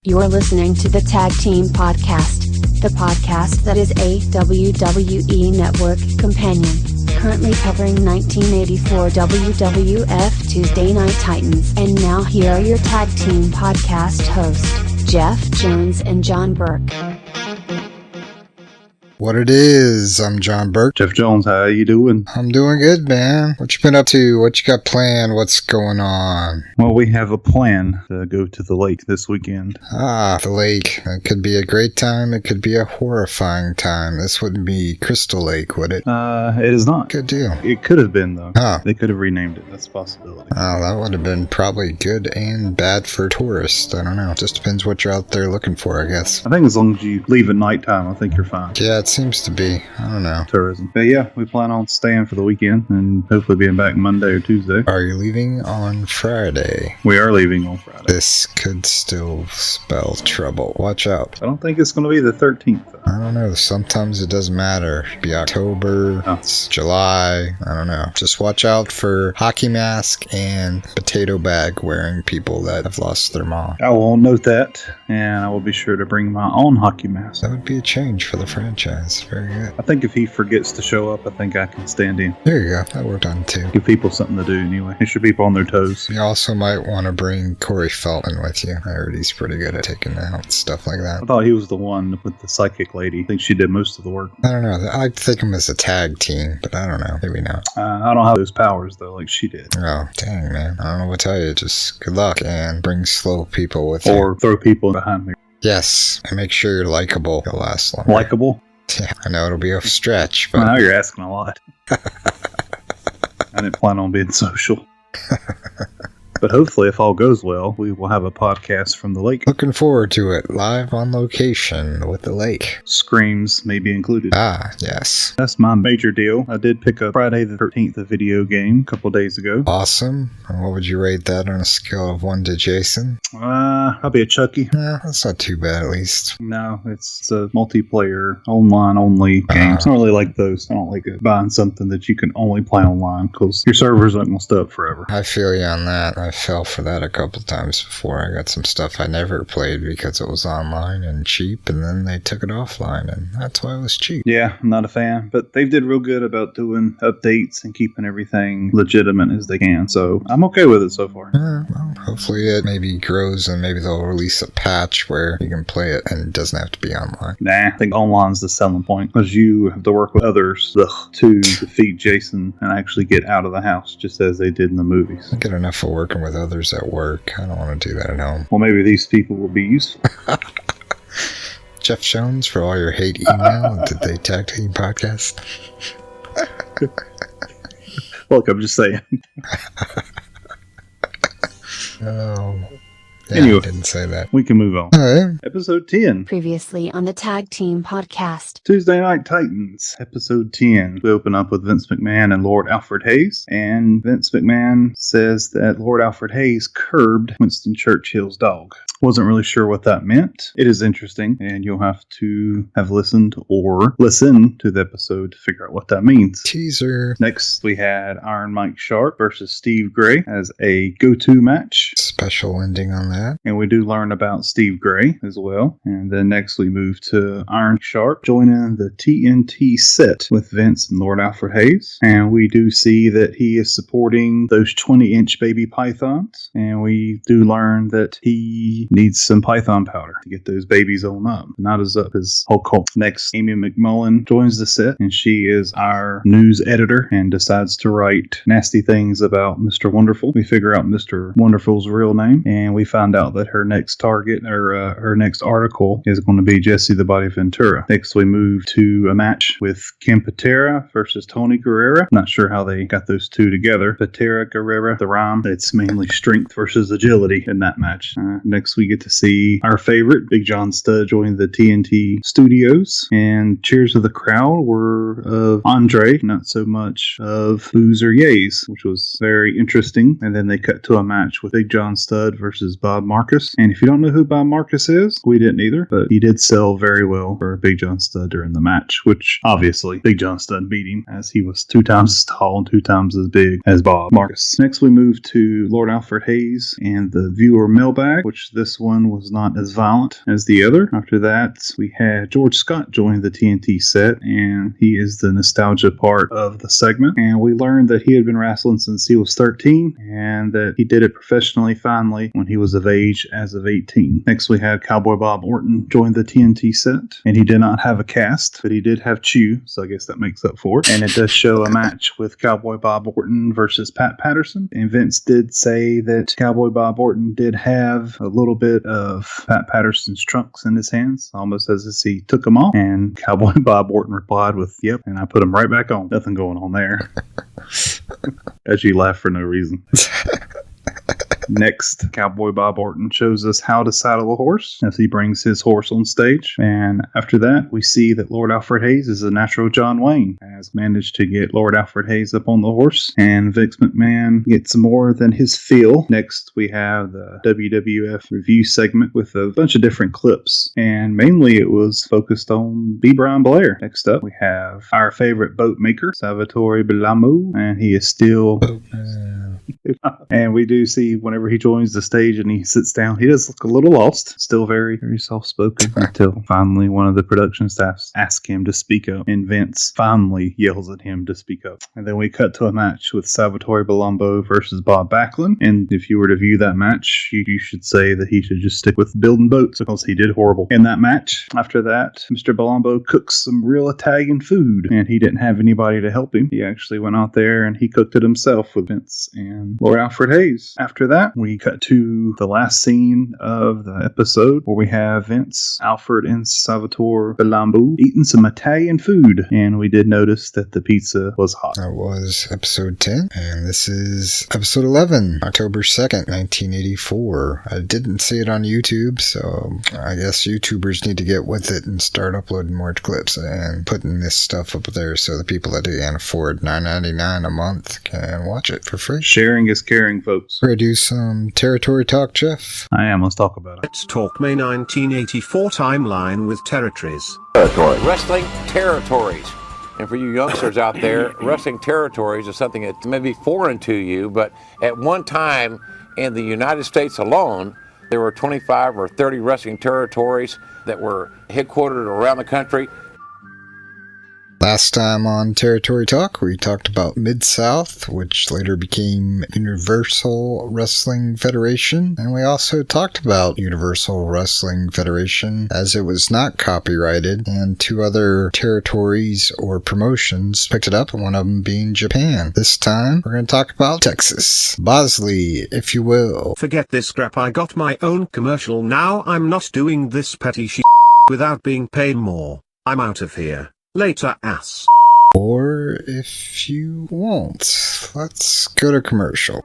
You're listening to the Tag Team Podcast, the podcast that is a WWE Network companion, currently covering 1984 WWF Tuesday Night Titans. And now here are your Tag Team Podcast hosts, Jeff Jones and John Burke. What it is, I'm John Burke. Jeff Jones, how you doing? I'm doing good, man. What you been up to? What you got planned? What's going on? Well, we have a plan to go to the lake this weekend. Ah, the lake. It could be a great time. It could be a horrifying time. This wouldn't be Crystal Lake, would it? It is not. Good deal. It could have been, though. Huh. They could have renamed it. That's a possibility. Oh, that would have been probably good and bad for tourists. I don't know. Just depends what you're out there looking for, I guess. I think as long as you leave at nighttime, I think you're fine. Yeah, it seems to be. I don't know. Tourism. But yeah, we plan on staying for the weekend and hopefully being back Monday or Tuesday. Are you leaving on Friday? We are leaving on Friday. This could still spell trouble. Watch out. I don't think it's going to be the 13th. Though. I don't know. Sometimes it doesn't matter. It could be October, It's July. I don't know. Just watch out for hockey mask and potato bag wearing people that have lost their mom. I will note that, and I will be sure to bring my own hockey mask. That would be a change for the franchise. Very good. I think if he forgets to show up, I think I can stand in. There you go. That worked on too. Give people something to do anyway. Make sure people on their toes. You also might want to bring Corey Felton with you. I heard he's pretty good at taking out stuff like that. I thought he was the one with the psychic lady. I think she did most of the work. I don't know. I think him as a tag team, but I don't know. Maybe not. I don't have those powers though, like she did. Oh, dang, man. I don't know what to tell you. Just good luck and bring slow people with you. Or throw people behind me. Yes, and make sure you're likable. You'll last longer. Likeable? Yeah, I know it'll be a stretch, but... Well, now you're asking a lot. I didn't plan on being social. But hopefully, if all goes well, we will have a podcast from the lake. Looking forward to it. Live on location with the lake. Screams may be included. Ah, yes. That's my major deal. I did pick up Friday the 13th, a video game, a couple days ago. Awesome. And what would you rate that on a scale of 1 to Jason? I'll be a Chucky. That's not too bad, at least. No, it's a multiplayer, online-only game. It's not really like those. I don't like buying something that you can only play online, because your servers aren't going to stay up forever. I feel you on that. I fell for that a couple times before. I got some stuff I never played because it was online and cheap, and then they took it offline, and that's why it was cheap. Yeah, I'm not a fan, but they did real good about doing updates and keeping everything legitimate as they can, so I'm okay with it so far. Well, hopefully it maybe grows, and maybe they'll release a patch where you can play it and it doesn't have to be online. Nah, I think online's the selling point, because you have to work with others to defeat Jason and actually get out of the house, just as they did in the movies. I get enough for working with others at work. I don't want to do that at home. Well, maybe these people will be useful. Jeff Jones, for all your hate email, did they Tag Team Podcast? Look, I'm just saying. Oh. Yeah, anyway, I didn't say that. We can move on. All right. Episode 10. Previously on the Tag Team Podcast. Tuesday Night Titans, Episode 10. We open up with Vince McMahon and Lord Alfred Hayes. And Vince McMahon says that Lord Alfred Hayes curbed Winston Churchill's dog. Wasn't really sure what that meant. It is interesting, and you'll have to have listened or listen to the episode to figure out what that means. Teaser. Next, we had Iron Mike Sharp versus Steve Gray as a go-to match. Special ending on that. And we do learn about Steve Gray as well. And then next we move to Iron Sharp joining the TNT set with Vince and Lord Alfred Hayes. And we do see that he is supporting those 20-inch baby pythons. And we do learn that he needs some python powder to get those babies on up. Not as up as Hulk Hogan. Next, Amy McMullen joins the set, and she is our news editor and decides to write nasty things about Mr. Wonderful. We figure out Mr. Wonderful's real name, and we find out that her next target, or her next article, is going to be Jesse the Body Ventura. Next, we move to a match with Ken Patera versus Tony Guerrera. Not sure how they got those two together. Patera, Guerrera, the rhyme. It's mainly strength versus agility in that match. Next, we get to see our favorite, Big John Studd, join the TNT studios. And cheers of the crowd were of Andre, not so much of Boos or Yays, which was very interesting. And then they cut to a match with Big John Studd versus Bob Marcus. And if you don't know who Bob Marcus is, we didn't either, but he did sell very well for Big John Studd during the match, which obviously Big John Studd beat him, as he was 2 times as tall and 2 times as big as Bob Marcus. Next, we move to Lord Alfred Hayes and the viewer mailbag, which this this one was not as violent as the other. After that, we had George Scott join the TNT set, and he is the nostalgia part of the segment. And we learned that he had been wrestling since he was 13, and that he did it professionally finally when he was of age as of 18. Next, we had Cowboy Bob Orton join the TNT set, and he did not have a cast, but he did have Chew, so I guess that makes up for it. And it does show a match with Cowboy Bob Orton versus Pat Patterson. And Vince did say that Cowboy Bob Orton did have a little bit of Pat Patterson's trunks in his hands, almost as if he took them off. And Cowboy Bob Orton replied with, "Yep," and I put them right back on. Nothing going on there. As you laugh for no reason. Next, Cowboy Bob Orton shows us how to saddle a horse as he brings his horse on stage. And after that, we see that Lord Alfred Hayes is a natural John Wayne, has managed to get Lord Alfred Hayes up on the horse, and Vince McMahon gets more than his fill. Next, we have the WWF review segment with a bunch of different clips, and mainly it was focused on B Brian Blair. Next up, we have our favorite boat maker, Salvatore Bellomo, and he is still... And we do see whenever he joins the stage and he sits down, he does look a little lost. Still very, very soft-spoken until finally one of the production staffs asks him to speak up. And Vince finally yells at him to speak up. And then we cut to a match with Salvatore Bellomo versus Bob Backlund. And if you were to view that match, you should say that he should just stick with building boats because he did horrible in that match. After that, Mr. Bellomo cooks some real Italian food. And he didn't have anybody to help him. He actually went out there and he cooked it himself with Vince and Lord Alfred Hayes. After that, we cut to the last scene of the episode where we have Vince, Alfred, and Salvatore Bellomo eating some Italian food. And we did notice that the pizza was hot. That was episode 10, and this is episode 11, October 2nd, 1984. I didn't see it on YouTube, so I guess YouTubers need to get with it and start uploading more clips and putting this stuff up there so the people that can't afford $9.99 a month can watch it for free. Sharing is caring, folks. Ready to do some territory talk, Jeff? I am. Let's talk about it. Let's talk May 1984 timeline with territories. Wrestling territories. And for you youngsters out there, wrestling territories is something that may be foreign to you, but at one time in the United States alone, there were 25 or 30 wrestling territories that were headquartered around the country. Last time on Territory Talk, we talked about Mid-South, which later became Universal Wrestling Federation, and we also talked about Universal Wrestling Federation as it was not copyrighted, and two other territories or promotions picked it up, one of them being Japan. This time, we're going to talk about Texas. Bosley, if you will. Forget this crap, I got my own commercial now, I'm not doing this petty shit without being paid more. I'm out of here. Later, ass. Or if you won't, let's go to commercial.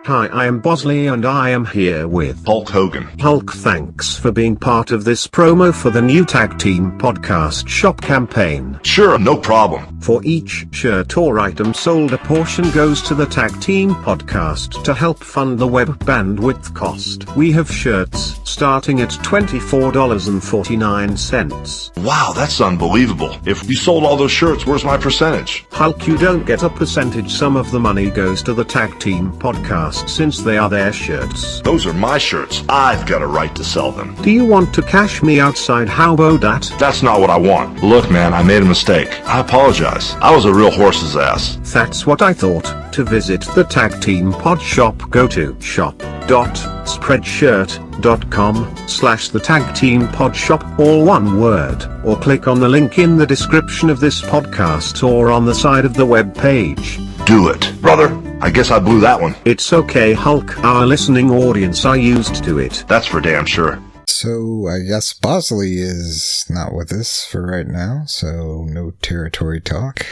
Hi, I am Bosley and I am here with Hulk Hogan. Hulk, thanks for being part of this promo for the new Tag Team Podcast Shop campaign. Sure, no problem. For each shirt or item sold, a portion goes to the Tag Team Podcast to help fund the web bandwidth cost. We have shirts starting at $24.49. Wow, that's unbelievable. If you sold all those shirts, where's my percentage? Hulk, you don't get a percentage. Some of the money goes to the Tag Team Podcast since they are their shirts. Those are my shirts. I've got a right to sell them. Do you want to cash me outside? How about that? That's not what I want. Look, man, I made a mistake. I apologize. I was a real horse's ass. That's what I thought. To visit the Tag Team Pod Shop, go to shop.spreadshirt.com/the Tag Team Pod Shop, all one word, or click on the link in the description of this podcast or on the side of the web page. Do it. Brother, I guess I blew that one. It's okay, Hulk. Our listening audience are used to it. That's for damn sure. So I guess Bosley is not with us for right now, so no territory talk.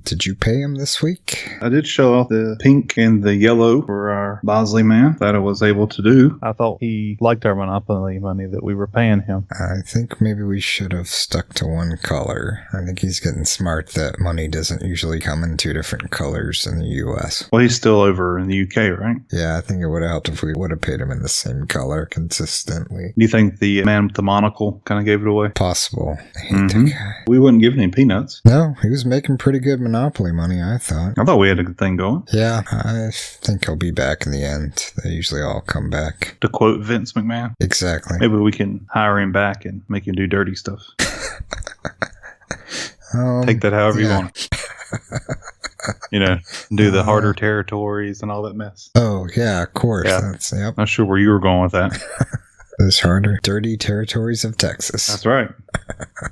Did you pay him this week? I did show off the pink and the yellow for our Bosley man that I was able to do. I thought he liked our Monopoly money that we were paying him. I think maybe we should have stuck to one color. I think he's getting smart that money doesn't usually come in two different colors in the U.S. Well, he's still over in the U.K., right? Yeah, I think it would have helped if we would have paid him in the same color consistently. Do you think the man with the monocle kind of gave it away? Possible. I hate that guy. We wouldn't give him any peanuts. No, he was making making pretty good Monopoly money, I thought. I thought we had a good thing going. Yeah, I think he'll be back in the end. They usually all come back. To quote Vince McMahon. Exactly. Maybe we can hire him back and make him do dirty stuff. Take that however you want. Do the harder territories and all that mess. Oh, yeah, of course. Yeah. Yep. Not sure where you were going with that. Those harder, dirty territories of Texas. That's right.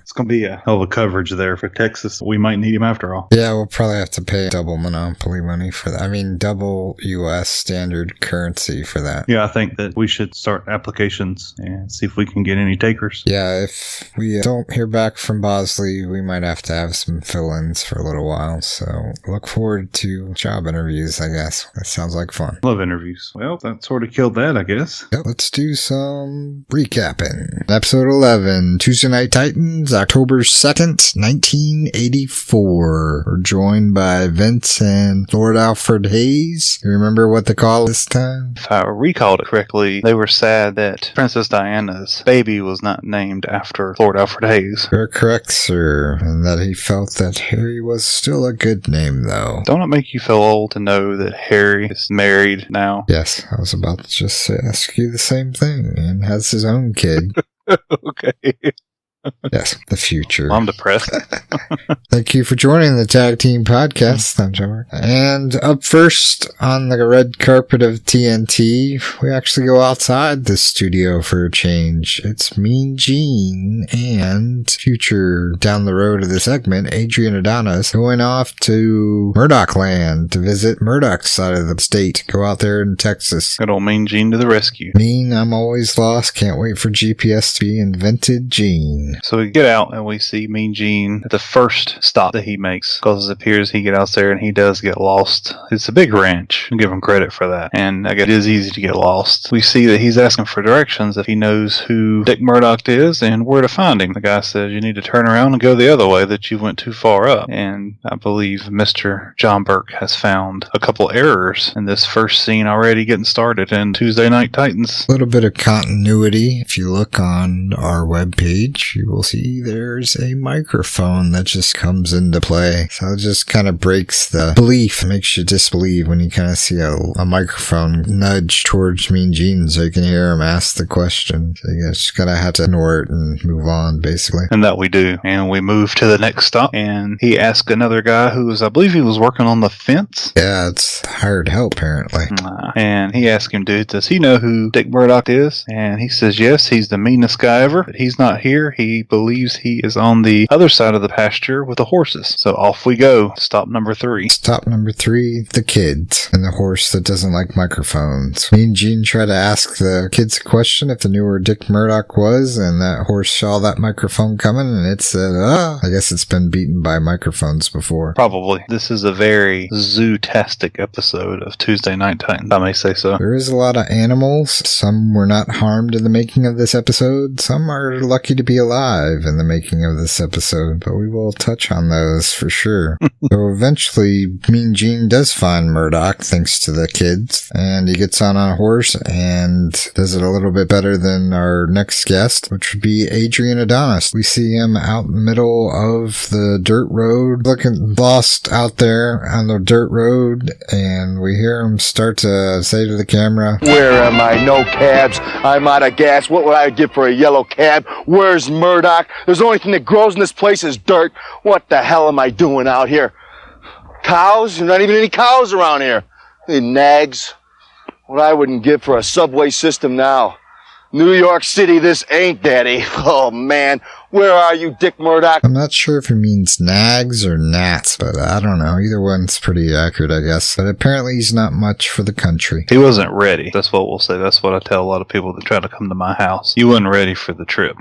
It's going to be a hell of a coverage there for Texas. We might need him after all. Yeah, we'll probably have to pay double Monopoly money for that. I mean, double U.S. standard currency for that. Yeah, I think that we should start applications and see if we can get any takers. Yeah, if we don't hear back from Bosley, we might have to have some fill-ins for a little while. So look forward to job interviews, I guess. That sounds like fun. Love interviews. Well, that sort of killed that, I guess. Yep, let's do some recapping. Episode 11, Tuesday Night Titans, October 2nd, 1984. We're joined by Vince and Lord Alfred Hayes. You remember what the call this time? If I recalled it correctly, they were sad that Princess Diana's baby was not named after Lord Alfred Hayes. You're correct, sir. And that he felt that Harry was still a good name, though. Don't it make you feel old to know that Harry is married now? Yes, I was about to just ask you the same thing, and has his own kid. Okay. Yes, the future. I'm depressed. Thank you for joining the Tag Team Podcast. I'm John. And up first on the red carpet of TNT, we actually go outside the studio for a change. It's Mean Gene and future down the road of the segment, Adrian Adonis, going off to Murdoch Land to visit Murdoch's side of the state. Go out there in Texas. Good old Mean Gene to the rescue. Mean, I'm always lost. Can't wait for GPS to be invented, Gene. So we get out and we see Mean Gene at the first stop that he makes, because it appears he gets out there and he does get lost. It's a big ranch. I'll give him credit for that. And I guess it is easy to get lost. We see that he's asking for directions if he knows who Dick Murdoch is and where to find him. The guy says you need to turn around and go the other way, that you went too far up. And I believe Mr. John Burke has found a couple errors in this first scene already getting started in Tuesday Night Titans. A little bit of continuity. If you look on our webpage, you will see there's a microphone that just comes into play. So it just kind of breaks the belief, makes you disbelieve when you kind of see a microphone nudge towards Mean Gene so you can hear him ask the question. So you just gotta have to ignore it and move on, basically. And that we do. And we move to the next stop, and he asked another guy who was, I believe he was working on the fence. Yeah, it's hired help, apparently. And he asked him, dude, does he know who Dick Murdoch is? And he says, yes, he's the meanest guy ever, but he's not here. He believes he is on the other side of the pasture with the horses. So off we go. Stop number 3. Stop number 3, the kids and the horse that doesn't like microphones. Me and Gene try to ask the kids a question if they knew where Dick Murdoch was, and that horse saw that microphone coming and it said, I guess it's been beaten by microphones before. Probably. This is a very zoo-tastic episode of Tuesday Night Titans, I may say so. There is a lot of animals. Some were not harmed in the making of this episode. Some are lucky to be alive in the making of this episode, but we will touch on those for sure. So eventually, Mean Gene does find Murdoch thanks to the kids, and he gets on a horse and does it a little bit better than our next guest, which would be Adrian Adonis. We see him out in the middle of the dirt road, looking lost out there on the dirt road, and we hear him start to say to the camera, "Where am I? No cabs. I'm out of gas. What would I give for a yellow cab? Where's Murdoch? There's the only thing that grows in this place is dirt. What the hell am I doing out here? Cows? There's not even any cows around here. They nags. What I wouldn't give for a subway system now. New York City, this ain't, Daddy. Oh, man. Where are you, Dick Murdoch?" I'm not sure if he means nags or gnats, but I don't know. Either one's pretty accurate, I guess. But apparently he's not much for the country. He wasn't ready. That's what we'll say. That's what I tell a lot of people that try to come to my house. You wasn't ready for the trip.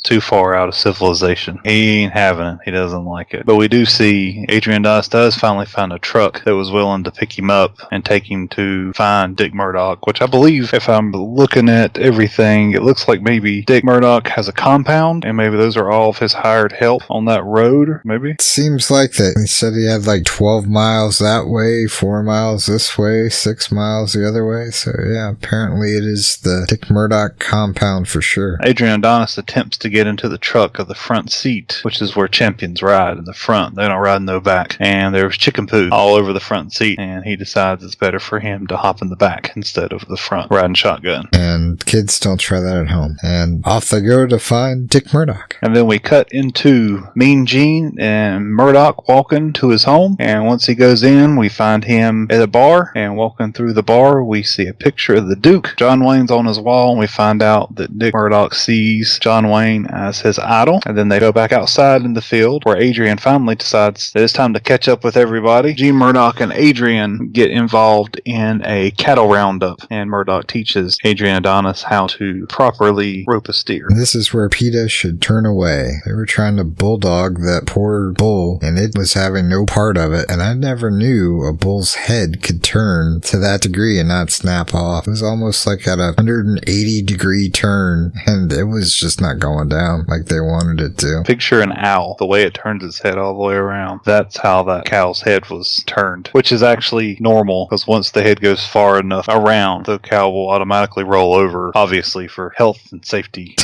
Too far out of civilization. He ain't having it. He doesn't like it. But we do see Adrian Adonis does finally find a truck that was willing to pick him up and take him to find Dick Murdoch, which I believe, if I'm looking at everything, it looks like maybe Dick Murdoch has a compound, and maybe those are all of his hired help on that road, maybe? It seems like that. He said he had like 12 miles that way, 4 miles this way, 6 miles the other way. So yeah, apparently it is the Dick Murdoch compound for sure. Adrian Adonis attempts to get get into the truck of the front seat, which is where champions ride in the front. They don't ride in the back. And there was chicken poo all over the front seat, and he decides it's better for him to hop in the back instead of the front, riding shotgun. And kids don't try that at home. And off they go to find Dick Murdoch. And then we cut into Mean Gene and Murdoch walking to his home. And once he goes in, we find him at a bar. And walking through the bar, we see a picture of the Duke. John Wayne's on his wall, and we find out that Dick Murdoch sees John Wayne as his idol. And then they go back outside in the field, where Adrian finally decides that it's time to catch up with everybody. Gene Murdoch and Adrian get involved in a cattle roundup, and Murdoch teaches Adrian Adonis how to properly rope a steer. This is where PETA should turn away. They were trying to bulldog that poor bull, and it was having no part of it. And I never knew a bull's head could turn to that degree and not snap off. It was almost like at a 180-degree turn, and it was just not going down like they wanted it to. Picture an owl, the way it turns its head all the way around. That's how that cow's head was turned, which is actually normal, because once the head goes far enough around, the cow will automatically roll over, obviously for health and safety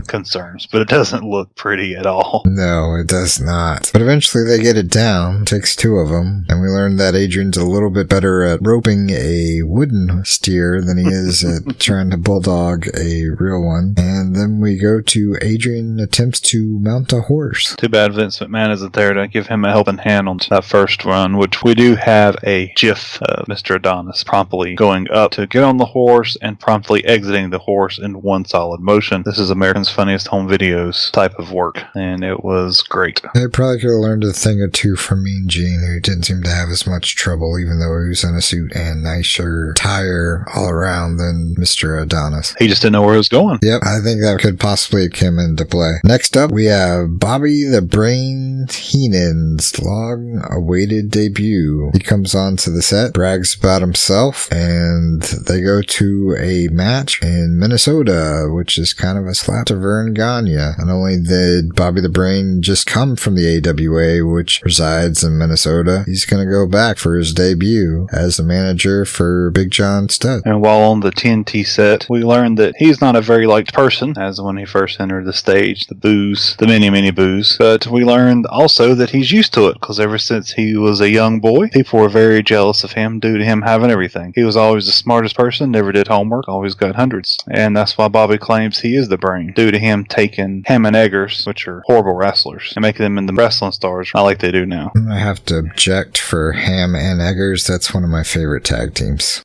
concerns, but it doesn't look pretty at all. No, it does not. But eventually they get it down. It takes two of them, and we learn that Adrian's a little bit better at roping a wooden steer than he is at trying to bulldog a real one. And then we go to Adrian attempts to mount a horse. Too bad Vince McMahon isn't there to give him a helping hand on that first run, which we do have a gif of Mr. Adonis promptly going up to get on the horse and promptly exiting the horse in one solid motion. This is American's Funniest Home Videos type of work, and it was great. They probably could have learned a thing or two from Mean Gene, who didn't seem to have as much trouble, even though he was in a suit and nicer tire all around than Mr. Adonis. He just didn't know where he was going. Yep, I think that could possibly have come into play. Next up, we have Bobby the Brain Heenan's long-awaited debut. He comes onto the set, brags about himself, and they go to a match in Minnesota, which is kind of a slap to Vern Gagne. Not only did Bobby the Brain just come from the AWA, which resides in Minnesota, he's going to go back for his debut as the manager for Big John Studd. And while on the TNT set, we learned that he's not a very liked person, as when he first entered the stage, the boos, the many boos. But we learned also that he's used to it, because ever since he was a young boy, people were very jealous of him due to him having everything. He was always the smartest person, never did homework, always got hundreds. And that's why Bobby claims he is the Brain, due to him taking Ham and Eggers, which are horrible wrestlers, and making them into wrestling stars, not like they do now. I have to object for Ham and Eggers. That's one of my favorite tag teams.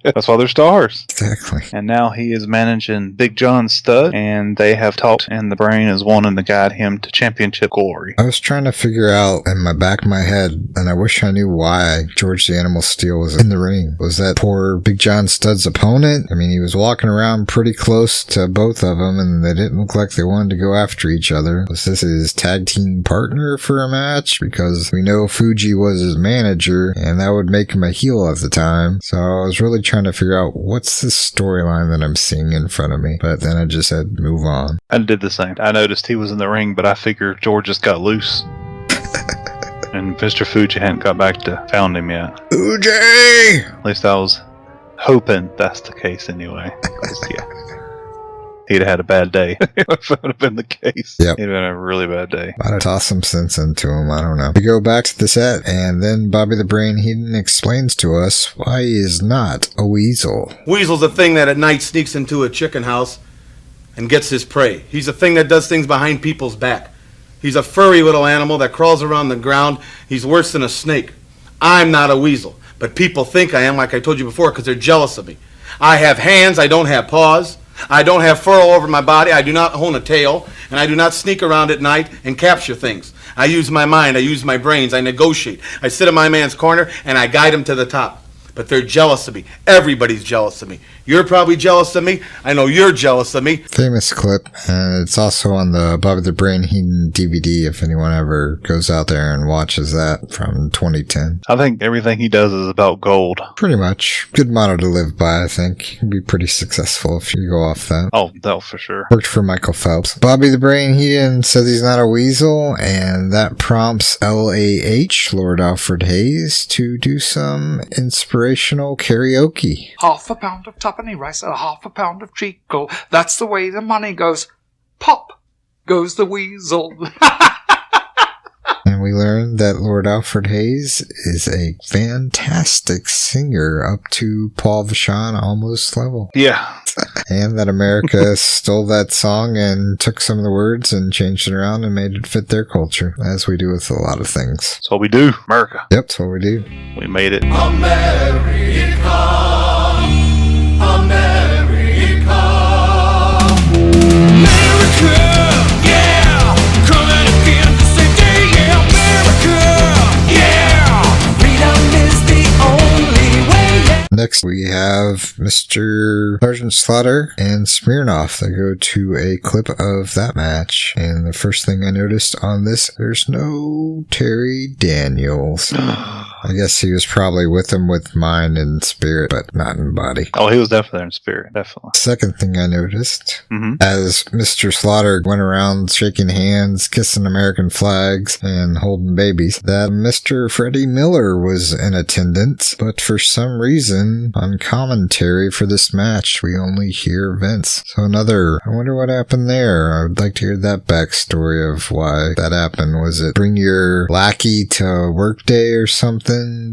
That's why they're stars. Exactly. And now he is managing Big John Studd, and they have talked, and the Brain is wanting to guide him to championship glory. I was trying to figure out in my back of my head, and I wish I knew why George the Animal Steel was in the ring. Was that poor Big John Studd's opponent? I mean, he was walking around pretty close to both of them, and they didn't look like they wanted to go after each other. Was this his tag team partner for a match? Because we know Fuji was his manager, and that would make him a heel at the time. So I was really trying to figure out what's the storyline that I'm seeing in front of me. But then I just said, move on. I did the same. I noticed he was in the ring, but I figured George just got loose. And Mr. Fuji hadn't got back to found him yet. Fuji! At least I was hoping that's the case anyway. 'Cause, yeah, he'd have had a bad day if that would have been the case. Yep. He'd have had a really bad day. Might have tossed some sense into him. I don't know. We go back to the set, and then Bobby the Brain Heenan explains to us why he is not a weasel. Weasel's a thing that at night sneaks into a chicken house and gets his prey. He's a thing that does things behind people's back. He's a furry little animal that crawls around the ground. He's worse than a snake. I'm not a weasel, but people think I am, like I told you before, because they're jealous of me. I have hands, I don't have paws. I don't have fur all over my body. I do not own a tail, and I do not sneak around at night and capture things. I use my mind, I use my brains, I negotiate. I sit in my man's corner, and I guide him to the top. But they're jealous of me. Everybody's jealous of me. You're probably jealous of me. I know you're jealous of me. Famous clip, and it's also on the Bobby the Brain Heenan DVD if anyone ever goes out there and watches that from 2010. I think everything he does is about gold. Pretty much. Good motto to live by, I think. You'd be pretty successful if you go off that. Oh, no, for sure. Worked for Michael Phelps. Bobby the Brain Heenan says he's not a weasel, and that prompts LAH, Lord Alfred Hayes, to do some inspirational karaoke. Half a pound of tuppenny rice, a half a pound of treacle. That's the way the money goes. Pop, goes the weasel. And we learned that Lord Alfred Hayes is a fantastic singer up to Paul Vachon almost level. Yeah. And that America stole that song and took some of the words and changed it around and made it fit their culture, as we do with a lot of things. That's what we do. America. Yep, that's what we do. We made it. America. Yeah. Coming again to say, yeah, America. Yeah. Freedom is the only way. Yeah. Next, we have Mr. Sergeant Slaughter and Smirnoff. They go to a clip of that match. And the first thing I noticed on this, there's no Terry Daniels. I guess he was probably with him with mind and spirit, but not in body. Oh, he was definitely there in spirit. Definitely. Second thing I noticed, as Mr. Slaughter went around shaking hands, kissing American flags, and holding babies, that Mr. Freddie Miller was in attendance, but for some reason, on commentary for this match, we only hear Vince. So I wonder what happened there. I would like to hear that backstory of why that happened. Was it bring your lackey to work day or something?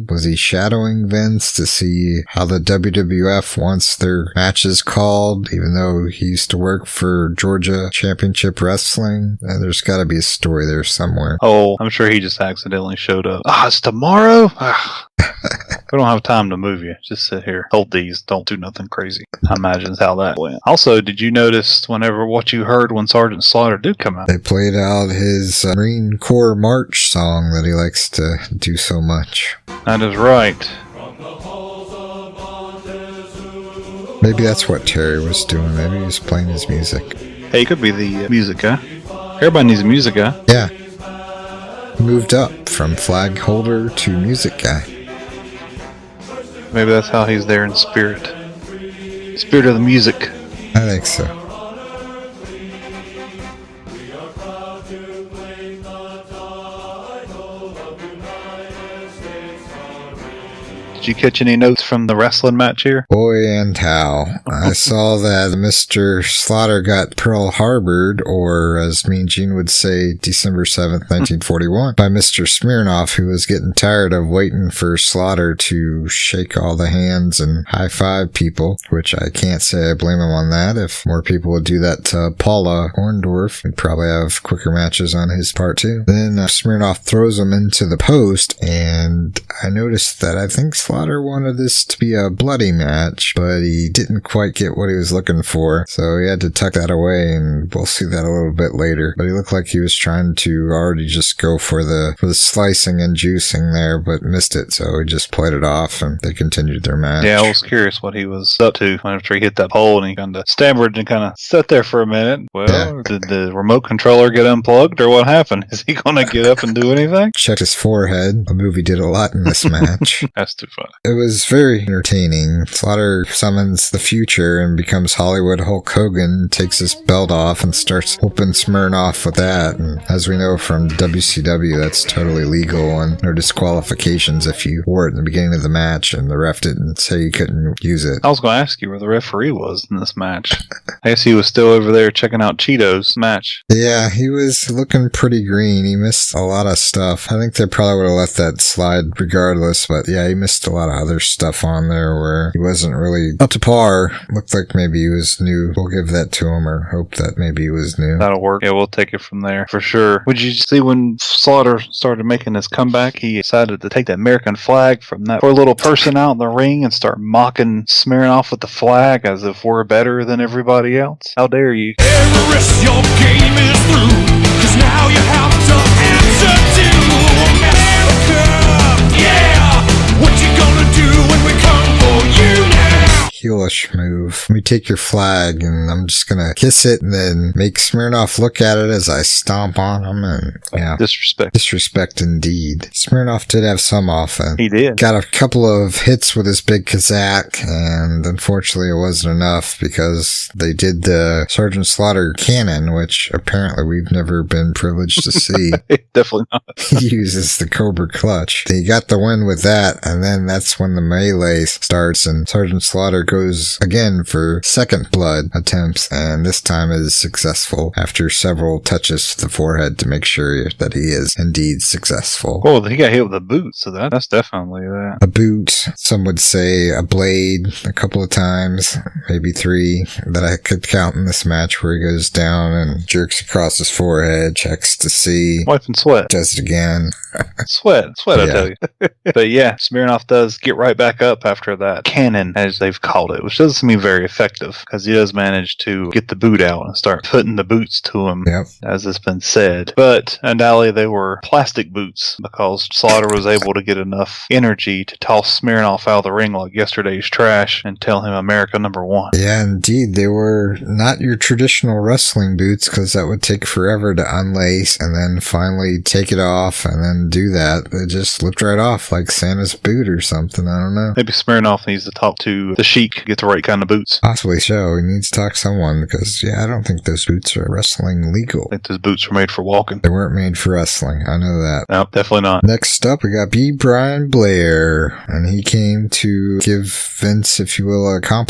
Was he shadowing Vince to see how the WWF wants their matches called, even though he used to work for Georgia Championship Wrestling? And there's got to be a story there somewhere. Oh, I'm sure he just accidentally showed up. It's tomorrow? We don't have time to move you. Just sit here. Hold these. Don't do nothing crazy. I imagine how that went. Also, did you notice what you heard when Sergeant Slaughter did come out? They played out his Marine Corps March song that he likes to do so much. That is right. Maybe that's what Terry was doing. Maybe he was playing his music. Hey, he could be the music guy. Everybody needs a music guy. Yeah. He moved up from flag holder to music guy. Maybe that's how he's there in spirit. Spirit of the music. I think so. Did you catch any notes from the wrestling match here? Boy and how. I saw that Mr. Slaughter got Pearl Harbored, or as Mean Gene would say, December 7th, 1941, by Mr. Smirnoff, who was getting tired of waiting for Slaughter to shake all the hands and high-five people, which I can't say I blame him on that. If more people would do that to Paula Orndorff, we'd probably have quicker matches on his part too. Then Smirnoff throws him into the post, and I noticed that I think Slaughter wanted this to be a bloody match, but he didn't quite get what he was looking for, so he had to tuck that away, and we'll see that a little bit later. But he looked like he was trying to already just go for the slicing and juicing there, but missed it, so he just played it off, and they continued their match. Yeah, I was curious what he was up to after he hit that pole, and he kind of stammered and kind of sat there for a minute. Well, yeah. Did the remote controller get unplugged, or what happened? Is he going to get up and do anything? Checked his forehead. A movie did a lot in this match. That's too funny. It was very entertaining. Slaughter summons the future and becomes Hollywood Hulk Hogan, takes his belt off and starts whooping Smirnoff with that. And as we know from WCW, that's totally legal and no disqualifications if you wore it in the beginning of the match and the ref didn't say you couldn't use it. I was going to ask you where the referee was in this match. I guess he was still over there checking out Cheeto's match. Yeah, he was looking pretty green. He missed a lot of stuff. I think they probably would have let that slide regardless, but yeah, he missed a lot of other stuff on there where he wasn't really up to par. Looked like maybe he was new. We'll give that to him, or hope that maybe he was new. That'll work. Yeah, we'll take it from there for sure. Would you see when Slaughter started making his comeback, he decided to take the American flag from that poor little person out in the ring and start mocking, smearing off with the flag as if we're better than everybody else? How dare you? Terrorists, your game is through, 'cause now you have to answer to America. Yeah, what you gonna do when we come for you now? Heelish move. Let me take your flag and I'm just gonna kiss it and then make Smirnoff look at it as I stomp on him, and yeah. Disrespect indeed. Smirnoff did have some offense. He did. Got a couple of hits with his big Kazakh, and unfortunately it wasn't enough because they did the Sergeant Slaughter cannon, which apparently we've never been privileged to see. Definitely not. He uses the Cobra Clutch. He got the win with that, and then that's when the melee starts and Sergeant Slaughter goes goes again for second blood attempts, and this time is successful after several touches to the forehead to make sure that he is indeed successful. Oh, he got hit with a boot, so that's definitely that. A boot, some would say a blade, a couple of times, maybe 3 that I could count in this match, where he goes down and jerks across his forehead, checks to see. Wiping sweat. Does it again. Sweat, I tell you. But yeah, Smirnoff does get right back up after that cannon, as they've called it, which doesn't seem very effective, because he does manage to get the boot out and start putting the boots to him, as has been said. But undoubtedly they were plastic boots, because Slaughter was able to get enough energy to toss Smirnoff out of the ring like yesterday's trash and tell him America #1. Yeah, indeed. They were not your traditional wrestling boots, because that would take forever to unlace and then finally take it off and then do that. It just slipped right off like Santa's boot or something. I don't know. Maybe Smirnoff needs to talk to the Sheik to get the right kind of boots. Possibly so. He needs to talk to someone, because, I don't think those boots are wrestling legal. I think those boots were made for walking. They weren't made for wrestling. I know that. No, definitely not. Next up, we got B Brian Blair, and he came to give Vince, if you will, a compliment.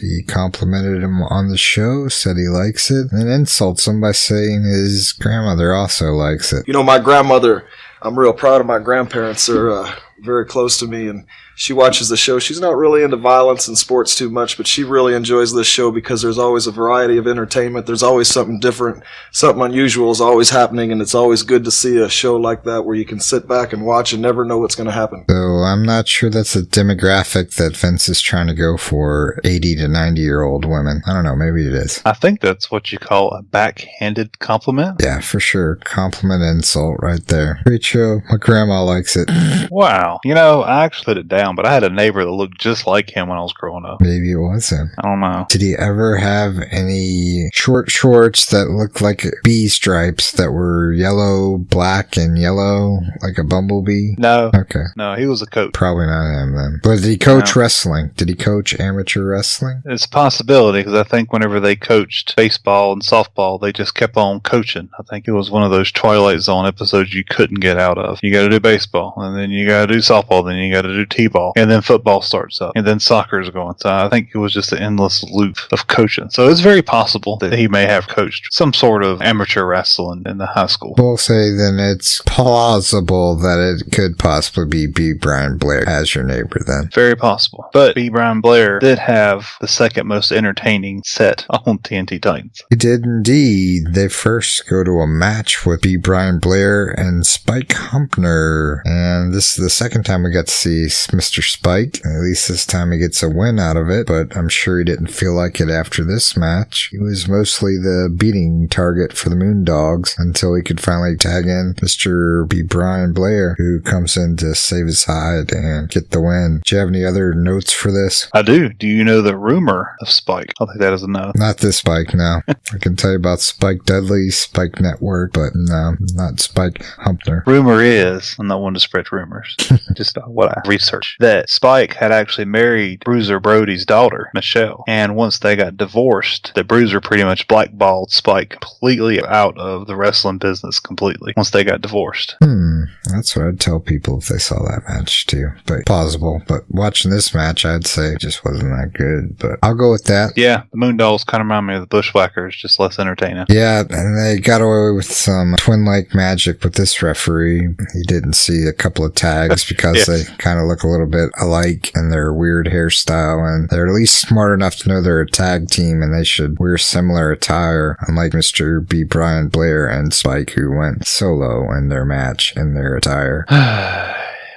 He complimented him on the show, said he likes it, and insults him by saying his grandmother also likes it. You know, my grandmother, I'm real proud of my grandparents. They're very close to me, and she watches the show. She's not really into violence and sports too much, but she really enjoys this show because there's always a variety of entertainment. There's always something different, something unusual is always happening, and it's always good to see a show like that where you can sit back and watch and never know what's going to happen. So I'm not sure that's a demographic that Vince is trying to go for, 80 to 90-year-old women. I don't know, maybe it is. I think that's what you call a backhanded compliment. Yeah, for sure. Compliment insult right there. Great show. My grandma likes it. Wow. You know, I actually put it down, but I had a neighbor that looked just like him when I was growing up. Maybe it was him. I don't know. Did he ever have any short shorts that looked like bee stripes that were yellow, black, and yellow, like a bumblebee? No. Okay. No, he was a coach. Probably not him then. But did he coach wrestling? Did he coach amateur wrestling? It's a possibility, because I think whenever they coached baseball and softball, they just kept on coaching. I think it was one of those Twilight Zone episodes you couldn't get out of. You got to do baseball, and then you got to do softball, then you got to do t-ball, and then football starts up, and then soccer's going. So I think it was just an endless loop of coaching. So it's very possible that he may have coached some sort of amateur wrestling in the high school. We'll say then it's plausible that it could possibly be B. Brian Blair as your neighbor then. Very possible. But B. Brian Blair did have the second most entertaining set on TNT Titans. He did indeed. They first go to a match with B. Brian Blair and Spike Humpner, and this is the second time we got to see Mr. Spike. At least this time he gets a win out of it, but I'm sure he didn't feel like it after this match. He was mostly the beating target for the Moondogs until he could finally tag in Mr. B. Brian Blair, who comes in to save his hide and get the win. Do you have any other notes for this? I do. Do you know the rumor of Spike? I'll take that as a no. Not this Spike, no. I can tell you about Spike Dudley, Spike Network, but no, not Spike Humpner. Rumor is, I'm not one to spread rumors, just what I researched, that Spike had actually married Bruiser Brody's daughter, Michelle, and once they got divorced, the Bruiser pretty much blackballed Spike completely out of the wrestling business completely once they got divorced. That's what I'd tell people if they saw that match too. But plausible. But watching this match, I'd say it just wasn't that good. But I'll go with that. Yeah, the Moondogs kind of remind me of the Bushwhackers, just less entertaining. Yeah, and they got away with some twin-like magic with this referee. He didn't see a couple of tags because they kind of look a little bit alike in their weird hairstyle, and they're at least smart enough to know they're a tag team and they should wear similar attire, unlike Mr. B. Brian Blair and Spike, who went solo in their match in their attire.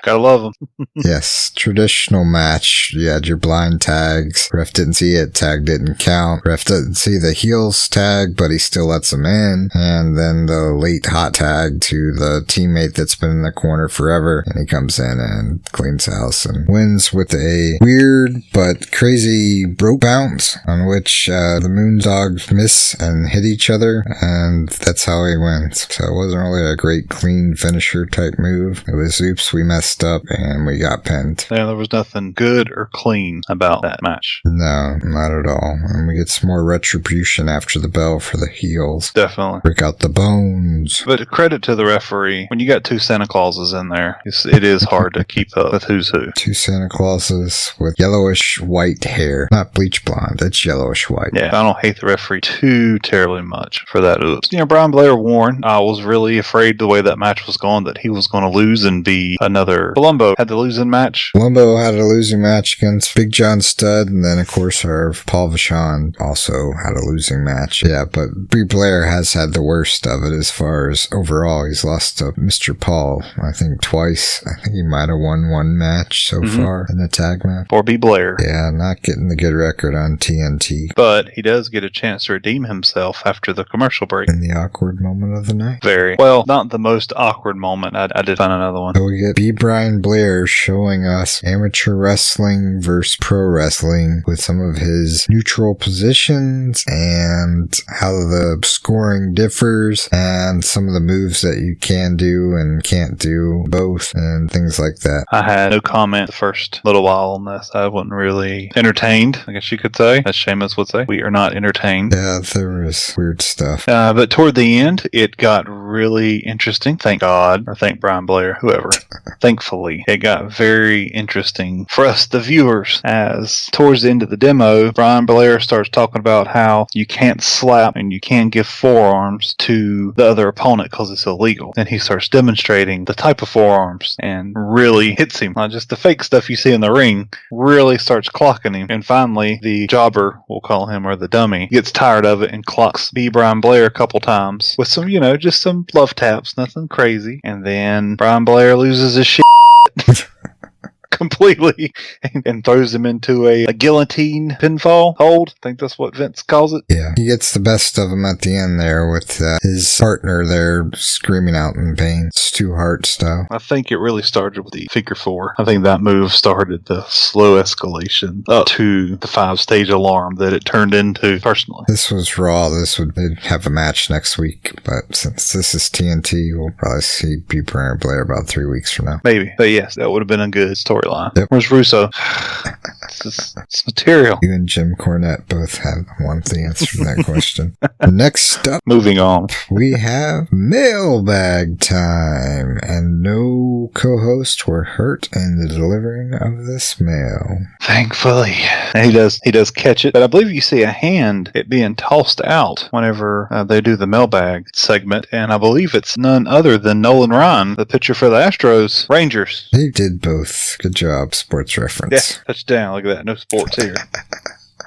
Gotta love them. Yes, traditional match. You had your blind tags. Ref didn't see it. Tag didn't count. Ref didn't see the heels tag, but he still lets them in. And then the late hot tag to the teammate that's been in the corner forever. And he comes in and cleans house and wins with a weird but crazy rope bounce on which the Moondogs miss and hit each other. And that's how he wins. So it wasn't really a great clean finisher type move. It was, oops, we messed messed up and we got pinned. Yeah, there was nothing good or clean about that match. No, not at all. And we get some more retribution after the bell for the heels. Definitely. Break out the bones. But credit to the referee, when you got two Santa Clauses in there, it is hard to keep up with who's who. Two Santa Clauses with yellowish white hair. Not bleach blonde, it's yellowish white. Yeah, I don't hate the referee too terribly much for that. Oops. You know, Brian Blair warned, I was really afraid the way that match was going that he was going to lose and be another. Columbo had the losing match. Columbo had a losing match against Big John Studd, and then, of course, our Paul Vachon also had a losing match. Yeah, but Brie Blair has had the worst of it as far as overall. He's lost to Mr. Paul, I think, twice. I think he might have won one match so far in the tag match. Or B. Blair. Yeah, not getting the good record on TNT. But he does get a chance to redeem himself after the commercial break. In the awkward moment of the night. Very. Well, not the most awkward moment. I did find another one. So we get B. Brian Blair showing us amateur wrestling versus pro wrestling with some of his neutral positions and how the scoring differs and some of the moves that you can do and can't do both and things like that. I had no comment the first little while on this. I wasn't really entertained, I guess you could say, as Seamus would say. We are not entertained. Yeah, there was weird stuff. But toward the end, it got really interesting. Thank God, or thank Brian Blair, whoever. Thankfully, it got very interesting for us, the viewers, as towards the end of the demo, Brian Blair starts talking about how you can't slap and you can't give forearms to the other opponent because it's illegal. And he starts demonstrating the type of forearms and really hits him. Not just the fake stuff you see in the ring, really starts clocking him. And finally, the jobber, we'll call him, or the dummy, gets tired of it and clocks B. Brian Blair a couple times with some, just some love taps, nothing crazy. And then Brian Blair loses his shit completely and throws him into a guillotine pinfall hold. I think that's what Vince calls it. Yeah, he gets the best of him at the end there with his partner there screaming out in pain. Stu Hart style. I think it really started with the figure four. I think that move started the slow escalation up to the 5-stage alarm that it turned into personally. This was Raw. They'd have a match next week, but since this is TNT, we'll probably see B. Brian Blair about 3 weeks from now. Maybe. But yes, that would have been a good storyline. Yep. Where's Russo? It's material. You and Jim Cornette both want the answer to that question. Next up, moving on, we have mailbag time, and no co-hosts were hurt in the delivering of this mail. Thankfully, and he does catch it, but I believe you see a hand it being tossed out whenever they do the mailbag segment, and I believe it's none other than Nolan Ryan, the pitcher for the Astros Rangers. They did both. Good job, Sports Reference. Yeah, touchdown. Look at that. No sports here.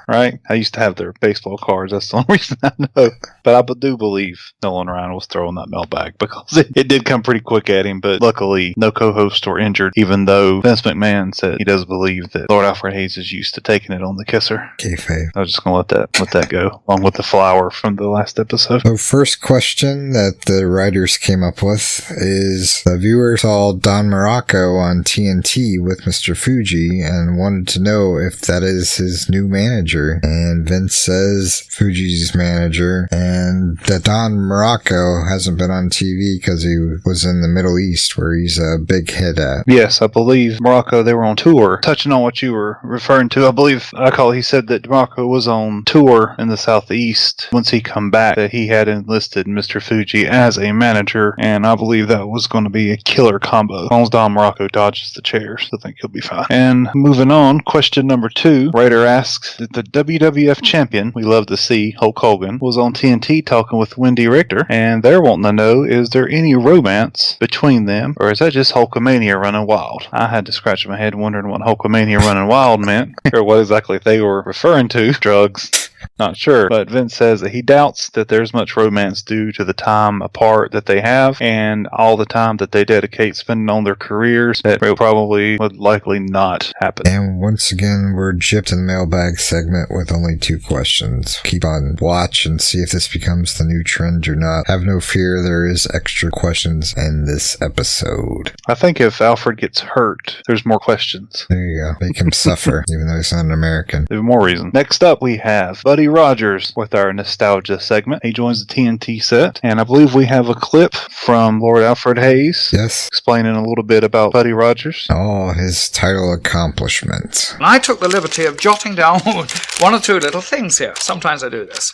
Right? I used to have their baseball cards. That's the only reason I know. But I do believe Nolan Ryan was throwing that mailbag because it did come pretty quick at him. But luckily, no co-hosts were injured, even though Vince McMahon said he does believe that Lord Alfred Hayes is used to taking it on the kisser. Kayfabe. I was just going to let that go, along with the flower from the last episode. So first question that the writers came up with is the viewer saw Don Morocco on TNT with Mr. Fuji and wanted to know if that is his new manager. And Vince says Fuji's manager, and that Don Morocco hasn't been on TV because he was in the Middle East where he's a big hit at. Yes, I believe Morocco, they were on tour. Touching on what you were referring to, I believe he said that Morocco was on tour in the Southeast. Once he come back, that he had enlisted Mr. Fuji as a manager, and I believe that was going to be a killer combo. As long as Don Morocco dodges the chairs, I think he'll be fine. And moving on, question number 2. Writer asks that the WWF champion, we love to see, Hulk Hogan, was on TNT talking with Wendy Richter, and they're wanting to know, is there any romance between them, or is that just Hulkamania running wild? I had to scratch my head wondering what Hulkamania running wild meant, or what exactly they were referring to. Drugs. Not sure, but Vince says that he doubts that there's much romance due to the time apart that they have and all the time that they dedicate spending on their careers. That probably would likely not happen. And once again, we're gypped in the mailbag segment with only 2 questions. Keep on watch and see if this becomes the new trend or not. Have no fear, there is extra questions in this episode. I think if Alfred gets hurt, there's more questions. There you go. Make him suffer, even though he's not an American. There's more reason. Next up, we have Buddy Buddy Rogers with our nostalgia segment. He joins the TNT set, and I believe we have a clip from Lord Alfred Hayes. Yes. Explaining a little bit about Buddy Rogers. All his title accomplishments. I took the liberty of jotting down one or two little things here. Sometimes I do this.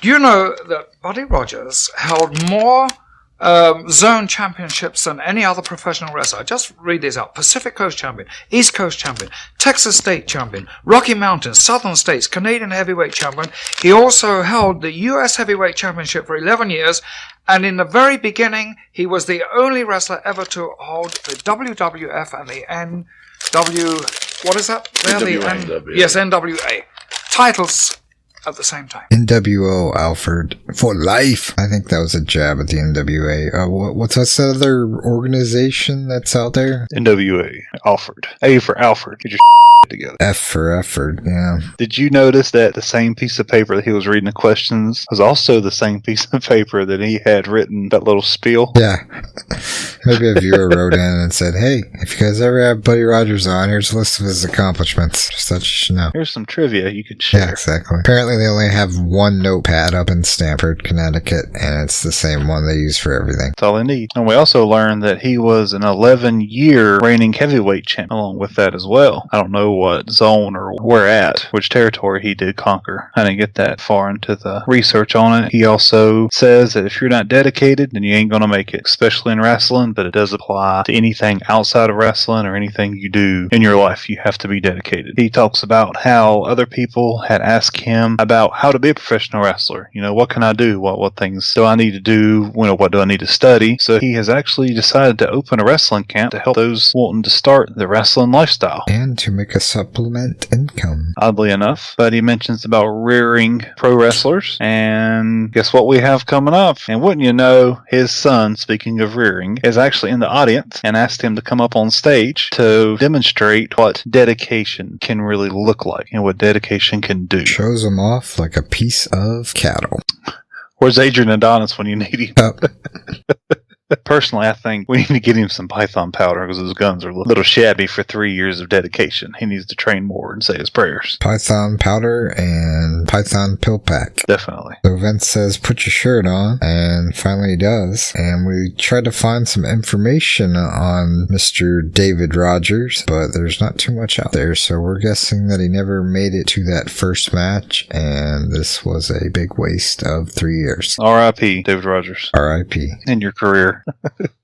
Do you know that Buddy Rogers held more zone championships than any other professional wrestler? Just read these out. Pacific Coast champion, East Coast champion, Texas State champion, Rocky Mountains, Southern States, Canadian heavyweight champion. He also held the U.S. heavyweight championship for 11 years, and in the very beginning, he was the only wrestler ever to hold the WWF and the what is that? NWA titles at the same time. NWO Alfred for life. I think that was a jab at the NWA. What's that other organization that's out there? NWA Alfred. A for Alfred. Get your together. F for effort, yeah. Did you notice that the same piece of paper that he was reading the questions was also the same piece of paper that he had written that little spiel? Yeah. Maybe a viewer wrote in and said, hey, if you guys ever have Buddy Rogers on, here's a list of his accomplishments. Just thought you should know. Here's some trivia you could share. Yeah, exactly. Apparently they only have one notepad up in Stamford, Connecticut, and it's the same one they use for everything. That's all they need. And we also learned that he was an 11-year reigning heavyweight champ along with that as well. I don't know what zone or where at, which territory he did conquer. I didn't get that far into the research on it. He also says that if you're not dedicated, then you ain't gonna make it, especially in wrestling, but it does apply to anything outside of wrestling or anything you do in your life. You have to be dedicated. He talks about how other people had asked him about how to be a professional wrestler. You know, what can I do? What things do I need to do? What do I need to study? So he has actually decided to open a wrestling camp to help those wanting to start the wrestling lifestyle. And to make a supplement income. Oddly enough. But he mentions about rearing pro wrestlers. And guess what we have coming up? And wouldn't you know, his son, speaking of rearing, is actually in the audience and asked him to come up on stage to demonstrate what dedication can really look like and what dedication can do. Shows him off like a piece of cattle. Where's Adrian Adonis when you need him? Oh. Personally, I think we need to get him some Python powder because his guns are a little shabby for 3 years of dedication. He needs to train more and say his prayers. Python powder and Python pill pack. Definitely. So Vince says, put your shirt on, and finally he does. And we tried to find some information on Mr. David Rogers, but there's not too much out there, so we're guessing that he never made it to that first match, and this was a big waste of 3 years. R.I.P. David Rogers. R.I.P. In your career.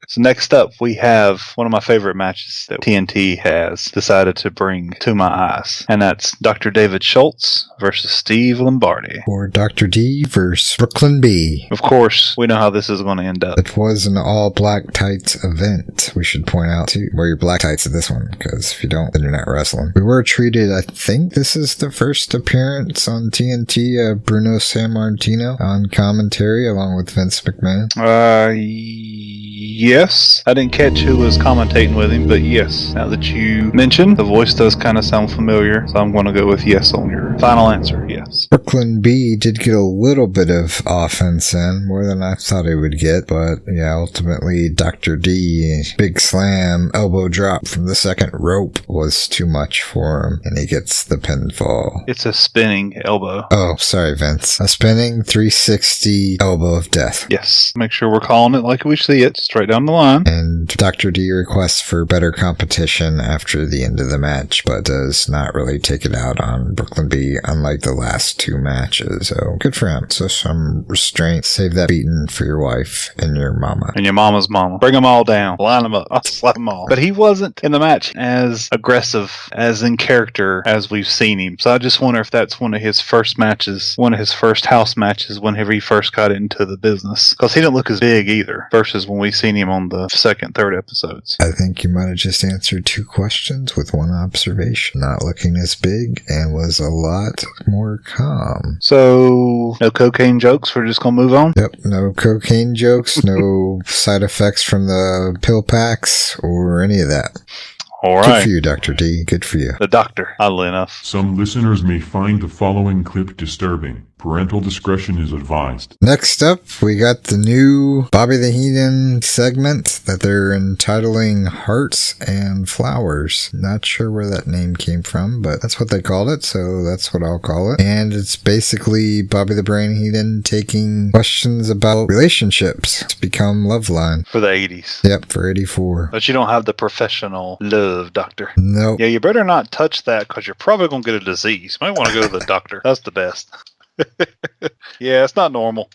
So next up, we have one of my favorite matches that TNT has decided to bring to my eyes, and that's Dr. David Schultz versus Steve Lombardi. Or Dr. D versus Brooklyn B. Of course, we know how this is going to end up. It was an all-black tights event, we should point out, too. Wear your black tights at this one, because if you don't, then you're not wrestling. We were treated, I think this is the first appearance on TNT of Bruno Sammartino on commentary, along with Vince McMahon. Yes. I didn't catch who was commentating with him, but yes. Now that you mentioned, the voice does kind of sound familiar, so I'm going to go with yes on your final answer, yes. Brooklyn B did get a little bit of offense in, more than I thought he would get, but yeah, ultimately Dr. D, big slam, elbow drop from the second rope was too much for him, and he gets the pinfall. It's a spinning elbow. Oh, sorry, Vince. A spinning 360 elbow of death. Yes. Make sure we're calling it like we see it, straight down the line. And Dr. D requests for better competition after the end of the match, but does not really take it out on Brooklyn B, unlike the last two matches. So good for him. So some restraint. Save that beating for your wife and your mama. And your mama's mama. Bring them all down. Line them up. I'll slap them all. But he wasn't in the match as aggressive, as in character as we've seen him. So I just wonder if that's one of his first matches, one of his first house matches whenever he first got into the business. Because he didn't look as big either versus when we seen him on the second, third episodes. I think you might have just answered two questions with one observation. Not looking as big and was a lot more calm. So, no cocaine jokes? We're just going to move on? Yep, no cocaine jokes, no side effects from the pill packs or any of that. All right. Good for you, Dr. D. Good for you. The doctor, oddly enough. Some listeners may find the following clip disturbing. Parental discretion is advised. Next up, we got the new Bobby the Heenan segment that they're entitling Hearts and Flowers. Not sure where that name came from, but that's what they called it, so that's what I'll call it. And it's basically Bobby the Brain Heenan taking questions about relationships. It's become Loveline. For the 80s. Yep, for 84. But you don't have the professional love doctor. Nope. Yeah, you better not touch that because you're probably going to get a disease. You might want to go to the doctor. That's the best. Yeah, it's not normal.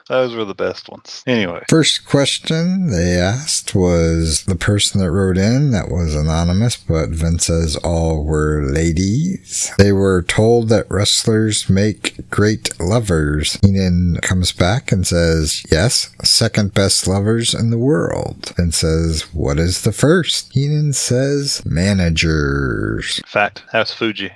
Those were the best ones. Anyway. First question they asked was the person that wrote in, that was anonymous, but Vince says all were ladies. They were told that wrestlers make great lovers. Heenan comes back and says, yes, second best lovers in the world. Vince says, what is the first? Heenan says, managers. Fact. That's Fuji.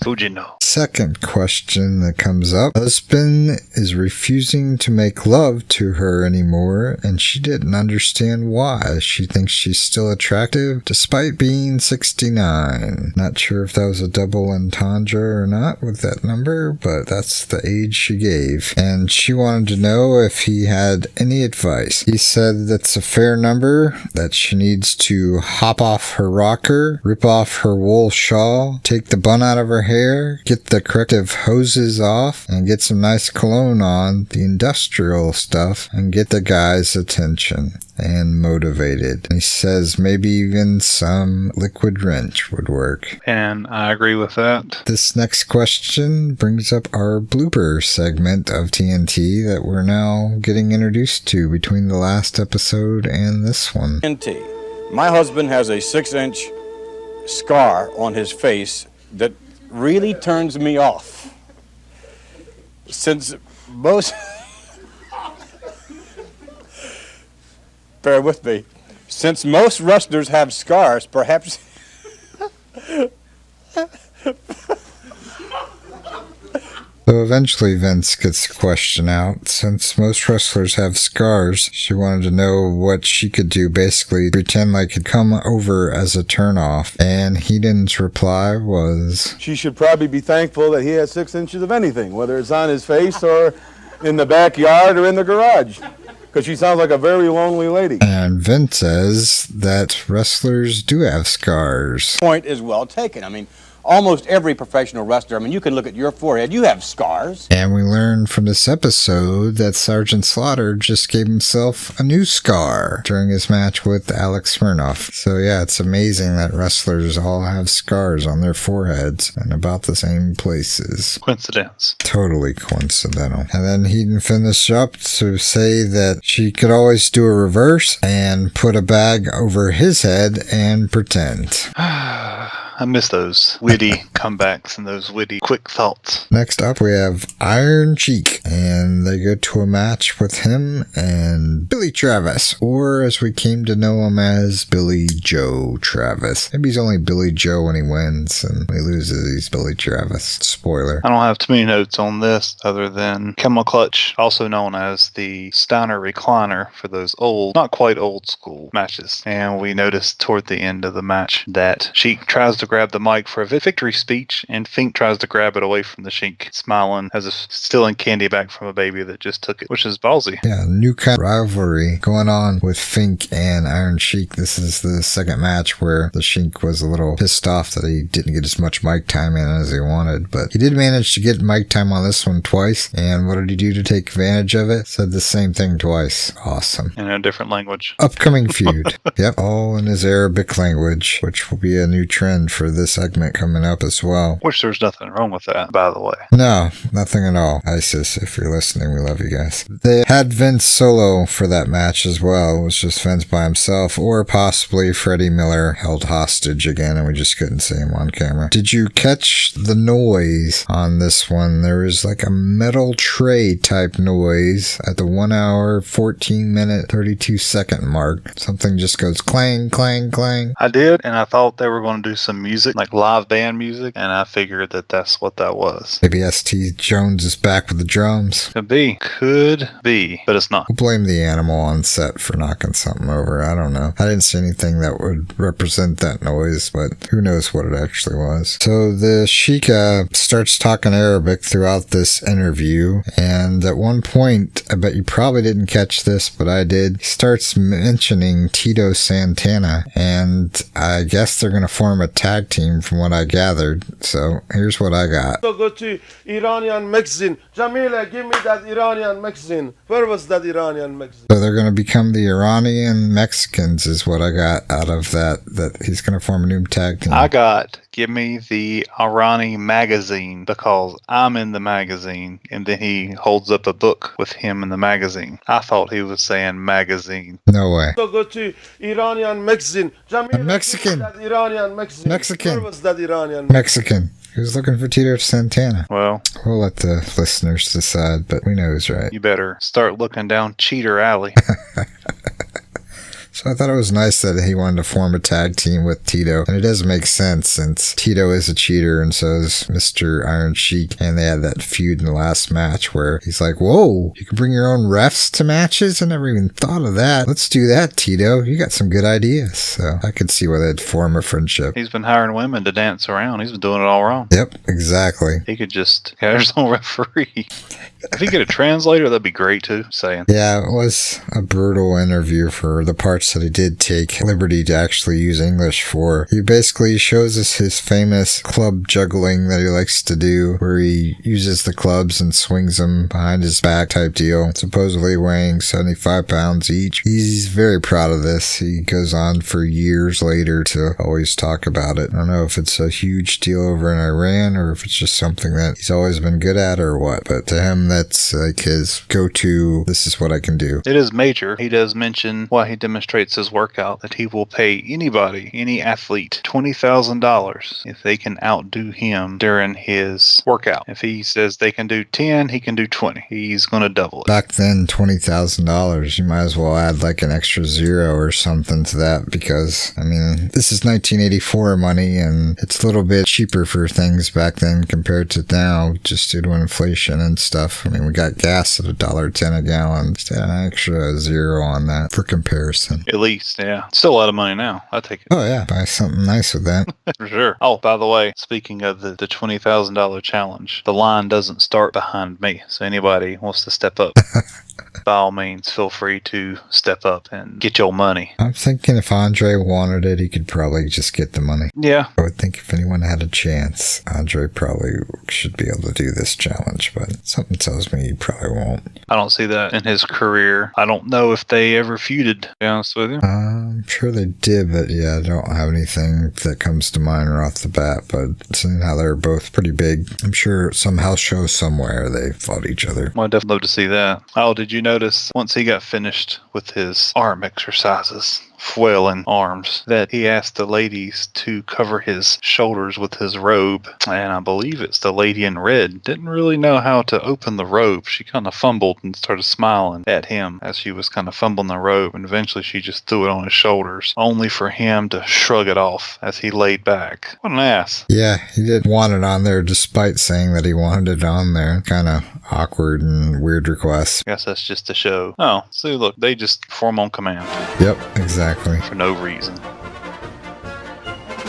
Fuji, no. Second question that comes up. Husband is refusing to make love to her anymore, and she didn't understand why. She thinks she's still attractive despite being 69. Not sure if that was a double entendre or not with that number, but that's the age she gave. And she wanted to know if he had any advice. He said that's a fair number, that she needs to hop off her rocker, rip off her wool shawl, take the bun out of her hair, get the corrective hoses off, and get some nice cologne on, the industrial stuff, and get the guy's attention and motivated. And he says maybe even some liquid wrench would work. And I agree with that. This next question brings up our blooper segment of TNT that we're now getting introduced to between the last episode and this one. TNT. My husband has a 6-inch scar on his face that really turns me off. Since most... Bear with me. Since most wrestlers have scars, perhaps... So eventually Vince gets the question out. Since most wrestlers have scars, she wanted to know what she could do, basically pretend like it come over as a turnoff. And Heenan's reply was, she should probably be thankful that he has 6 inches of anything, whether it's on his face or in the backyard or in the garage. Because she sounds like a very lonely lady. And Vince says that wrestlers do have scars. Point is well taken. I mean, almost every professional wrestler, I mean, you can look at your forehead, you have scars. And we learned from this episode that Sergeant Slaughter just gave himself a new scar during his match with Alex Smirnoff. So yeah, it's amazing that wrestlers all have scars on their foreheads and about the same places. Coincidence. Totally coincidental. And then Heenan finished up to say that she could always do a reverse and put a bag over his head and pretend. I miss those witty comebacks and those witty quick thoughts. Next up, we have Iron Sheik, and they go to a match with him and Billy Travis, or as we came to know him as, Billy Joe Travis. Maybe he's only Billy Joe when he wins, and when he loses, he's Billy Travis. Spoiler. I don't have too many notes on this other than Camel Clutch, also known as the Steiner Recliner for those old, not quite old school matches. And we noticed toward the end of the match that Sheik tries to grab the mic for a victory speech, and Fink tries to grab it away from the Sheik, smiling as if stealing candy back from a baby that just took it, which is ballsy. Yeah, new kind of rivalry going on with Fink and Iron Sheik. This is the second match where the Sheik was a little pissed off that he didn't get as much mic time in as he wanted, but he did manage to get mic time on this one twice, and what did he do to take advantage of it? Said the same thing twice. Awesome. In a different language. Upcoming feud. Yep, all in his Arabic language, which will be a new trend for this segment coming up as well. Which there's nothing wrong with that, by the way. No, nothing at all. ISIS, if you're listening, we love you guys. They had Vince solo for that match as well. It was just Vince by himself, or possibly Freddie Miller held hostage again, and we just couldn't see him on camera. Did you catch the noise on this one? There was like a metal tray type noise at the 1 hour, 14 minute, 32 second mark. Something just goes clang, clang, clang. I did, and I thought they were going to do some music, like live band music, and I figured that that's what that was. Maybe S.T. Jones is back with the drums. Could be, but it's not. We'll blame the animal on set for knocking something over. I don't know. I didn't see anything that would represent that noise, but who knows what it actually was. So the Sheik starts talking Arabic throughout this interview, and at one point, I bet you probably didn't catch this, but I did, he starts mentioning Tito Santana, and I guess they're going to form a tag team from what I gathered. So here's what I got. So go to Iranian Mexican. Jamila, give me that Iranian Mexican. Where was that Iranian Mexican? So they're going to become the Iranian Mexicans is what I got out of that he's going to form a new tag team. I got, give me the Irani magazine because I'm in the magazine, and then he holds up a book with him in the magazine. I thought he was saying magazine. No way. So go to Iranian Mexican. Jamila, Mexican. That Iranian Mexican. Mexican. Where was that Iranian Mexican. He was looking for Tito Santana. Well, we'll let the listeners decide, but we know who's right. You better start looking down Cheater Alley. So I thought it was nice that he wanted to form a tag team with Tito. And it does make sense since Tito is a cheater and so is Mr. Iron Sheik. And they had that feud in the last match where he's like, whoa, you can bring your own refs to matches? I never even thought of that. Let's do that, Tito. You got some good ideas. So I could see why they'd form a friendship. He's been hiring women to dance around. He's been doing it all wrong. Yep, exactly. He could just have his own referee. If he get a translator, that'd be great too. Saying. Yeah, it was a brutal interview for the parts that he did take liberty to actually use English for. He basically shows us his famous club juggling that he likes to do, where he uses the clubs and swings them behind his back type deal, supposedly weighing 75 pounds each. He's very proud of this. He goes on for years later to always talk about it. I don't know if it's a huge deal over in Iran or if it's just something that he's always been good at or what, but to him that's like his go-to, this is what I can do. It is major. He does mention while he demonstrates his workout that he will pay anybody, any athlete, $20,000 if they can outdo him during his workout. If he says they can do 10, he can do 20. He's going to double it. Back then, $20,000, you might as well add like an extra zero or something to that because, I mean, this is 1984 money and it's a little bit cheaper for things back then compared to now just due to inflation and stuff. I mean, we got gas at $1.10 a gallon. Just add an extra zero on that for comparison. At least, yeah. Still a lot of money now. I take it. Oh, yeah. Buy something nice with that. For sure. Oh, by the way, speaking of the $20,000 challenge, the line doesn't start behind me. So anybody wants to step up, by all means, feel free to step up and get your money. I'm thinking if Andre wanted it, he could probably just get the money. Yeah. I would think if anyone had a chance, Andre probably should be able to do this challenge, but something tells me he probably won't. I don't see that in his career. I don't know if they ever feuded, to be honest with you. I'm sure they did, but yeah, I don't have anything that comes to mind right off the bat, but seeing how they're both pretty big, I'm sure some house show somewhere they fought each other. Well, I'd definitely love to see that. Oh, did you notice once he got finished with his arm exercises, flailing arms, that he asked the ladies to cover his shoulders with his robe, and I believe it's the lady in red didn't really know how to open the robe. She kind of fumbled and started smiling at him as she was kind of fumbling the robe, and eventually she just threw it on his shoulders, only for him to shrug it off as he laid back. What an ass. Yeah, he didn't want it on there despite saying that he wanted it on there. Kind of awkward and weird request. I guess that's just a show. Oh, see, look, they just perform on command. Yep, exactly. For no reason.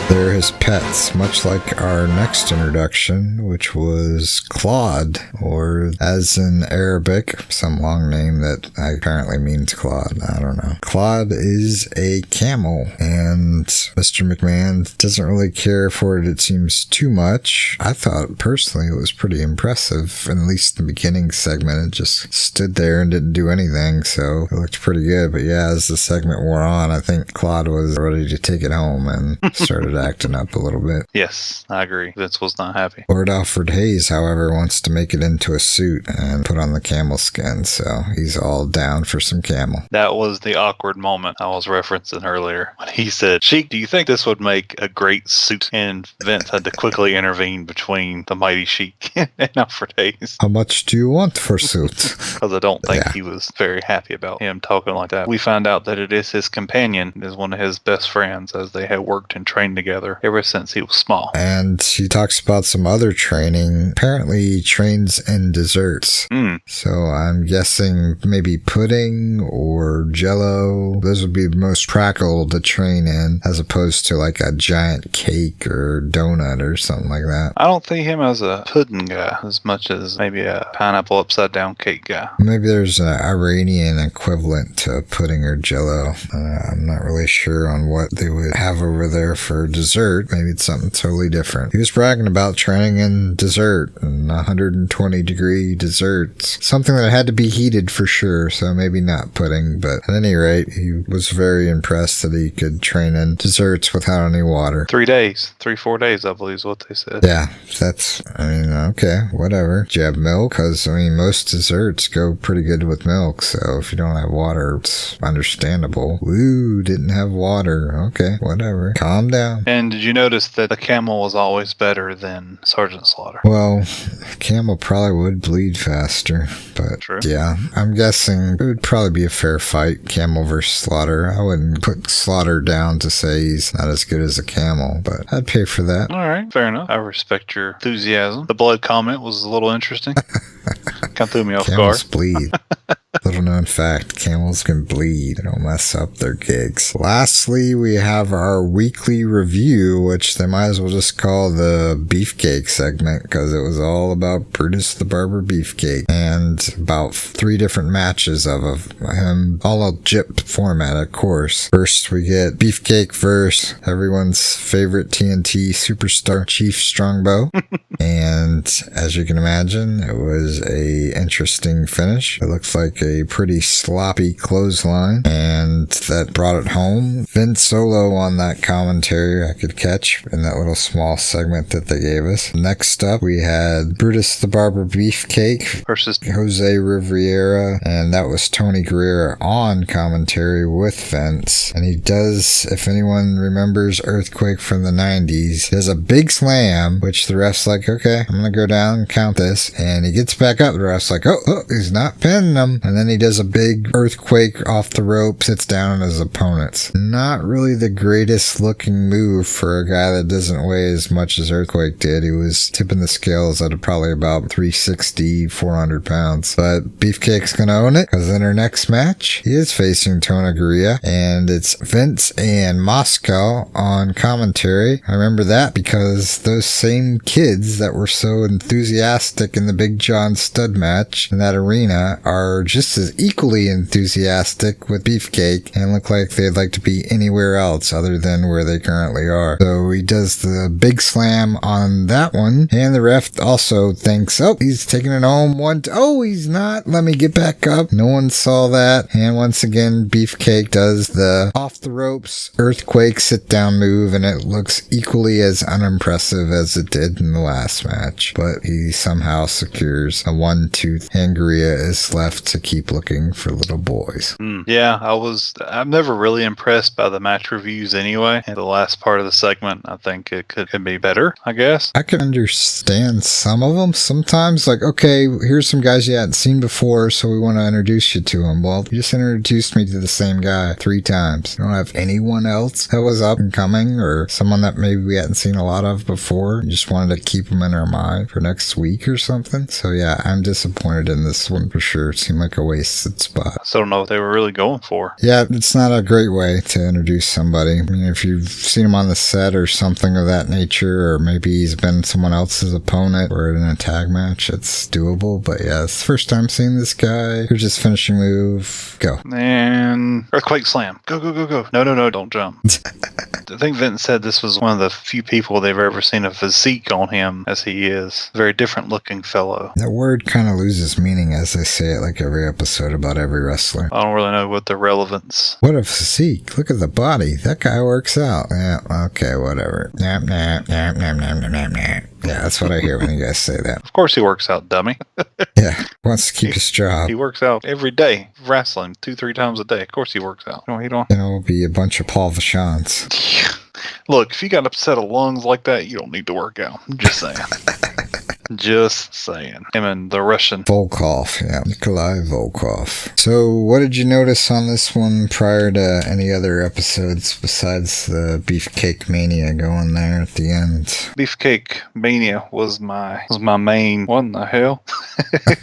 They're his pets, much like our next introduction, which was Claude, or as in Arabic, some long name that apparently means Claude. I don't know. Claude is a camel, and Mr. McMahon doesn't really care for it seems, too much. I thought, personally, it was pretty impressive, at least in the beginning segment. It just stood there and didn't do anything, so it looked pretty good. But yeah, as the segment wore on, I think Claude was ready to take it home and started acting up a little bit. Yes, I agree. Vince was not happy. Lord Alfred Hayes, however, wants to make it into a suit and put on the camel skin, so he's all down for some camel. That was the awkward moment I was referencing earlier when he said, Sheik, do you think this would make a great suit? And Vince had to quickly intervene between the mighty Sheik and Alfred Hayes. How much do you want for suit? Because I don't think he was very happy about him talking like that. We find out that it is his companion, is one of his best friends, as they had worked and trained together together ever since he was small. And she talks about some other training. Apparently he trains in desserts. So I'm guessing maybe pudding or jello. Those would be the most practical to train in, as opposed to like a giant cake or donut or something like that. I don't think him as a pudding guy as much as maybe a pineapple upside down cake guy. Maybe there's an Iranian equivalent to pudding or jello. I'm not really sure on what they would have over there for dessert. Maybe it's something totally different. He was bragging about training in dessert and 120 degree desserts. Something that had to be heated for sure, so maybe not pudding, but at any rate, he was very impressed that he could train in desserts without any water. 3 days. 4 days, I believe is what they said. Yeah, okay, whatever. Do you have milk? Because, most desserts go pretty good with milk, so if you don't have water, it's understandable. Woo, didn't have water. Okay, whatever. Calm down. And did you notice that the camel was always better than Sergeant Slaughter? Well, camel probably would bleed faster, but True. Yeah, I'm guessing it would probably be a fair fight, camel versus Slaughter. I wouldn't put Slaughter down to say he's not as good as a camel, but I'd pay for that. All right, fair enough. I respect your enthusiasm. The blood comment was a little interesting. Kind of threw me off guard. Camels bleed. Little known fact, camels can bleed. They don't mess up their gigs. Lastly, we have our weekly review, which they might as well just call the Beefcake segment, because it was all about Brutus the Barber Beefcake, and about 3 different matches of him, all a gypped format, of course. First, we get Beefcake versus everyone's favorite TNT superstar, Chief Strongbow. And as you can imagine, it was a interesting finish. It looks like a pretty sloppy clothesline, and that brought it home. Vince Solo on that commentary I could catch in that little small segment that they gave us. Next up, we had Brutus the Barber Beefcake versus Jose Riviera, and that was Tony Guerrera on commentary with Vince. And he does, if anyone remembers Earthquake from the 90s, he does a big slam, which the ref's like, okay, I'm gonna go down and count this, and he gets back up. The ref's like, oh, he's not pinning him. And then he does a big earthquake off the rope, sits down on his opponents. Not really the greatest looking move for a guy that doesn't weigh as much as Earthquake did. He was tipping the scales at probably about 360, 400 pounds. But Beefcake's gonna own it, because in her next match, he is facing Tony Gurria, and it's Vince and Moscow on commentary. I remember that because those same kids that were so enthusiastic in the Big John Stud match in that arena are just as equally enthusiastic with Beefcake and look like they'd like to be anywhere else other than where they currently are. So he does the big slam on that one, and the ref also thinks, oh, he's taking it home. Oh, he's not. Let me get back up. No one saw that. And once again, Beefcake does the off the ropes earthquake sit down move, and it looks equally as unimpressive as it did in the last match. But he somehow secures a 1-2, and Gurria is left to keep looking for little boys. Yeah, I'm never really impressed by the match reviews anyway. And the last part of the segment, I think it could be better, I guess. I can understand some of them. Sometimes, like, okay, here's some guys you hadn't seen before, so we want to introduce you to them. Well, you just introduced me to the same guy 3 times. You don't have anyone else that was up and coming, or someone that maybe we hadn't seen a lot of before. You just wanted to keep them in our mind for next week or something. So yeah, I'm disappointed in this one for sure. It seemed like a wasted spot. I still don't know what they were really going for. Yeah, it's not a great way to introduce somebody. I mean, if you've seen him on the set or something of that nature, or maybe he's been someone else's opponent or in a tag match, it's doable. But yeah, it's the first time seeing this guy. Here's his finishing move. Go. And Earthquake Slam. Go, go, go, go. No, don't jump. I think Vince said this was one of the few people they've ever seen a physique on him as he is. Very different looking fellow. That word kind of loses meaning as they say it like every episode about every wrestler. I don't really know what the relevance. What a physique. Look at the body. That guy works out. Yeah, okay, whatever. Nap, nap, nap, nap, nap, nap, nap, nap. Yeah, that's what I hear when you guys say that. Of course he works out, dummy. Yeah, wants to keep his job. He works out every day, wrestling 2-3 times a day. Of course he works out. No, he don't. It'll be a bunch of Paul Vachons. Look, if you got upset of lungs like that, you don't need to work out. I'm just saying. Just saying. Him and the Russian. Volkov, yeah. Nikolai Volkov. So, what did you notice on this one prior to any other episodes besides the Beefcake Mania going there at the end? Beefcake Mania was my main. What in the hell?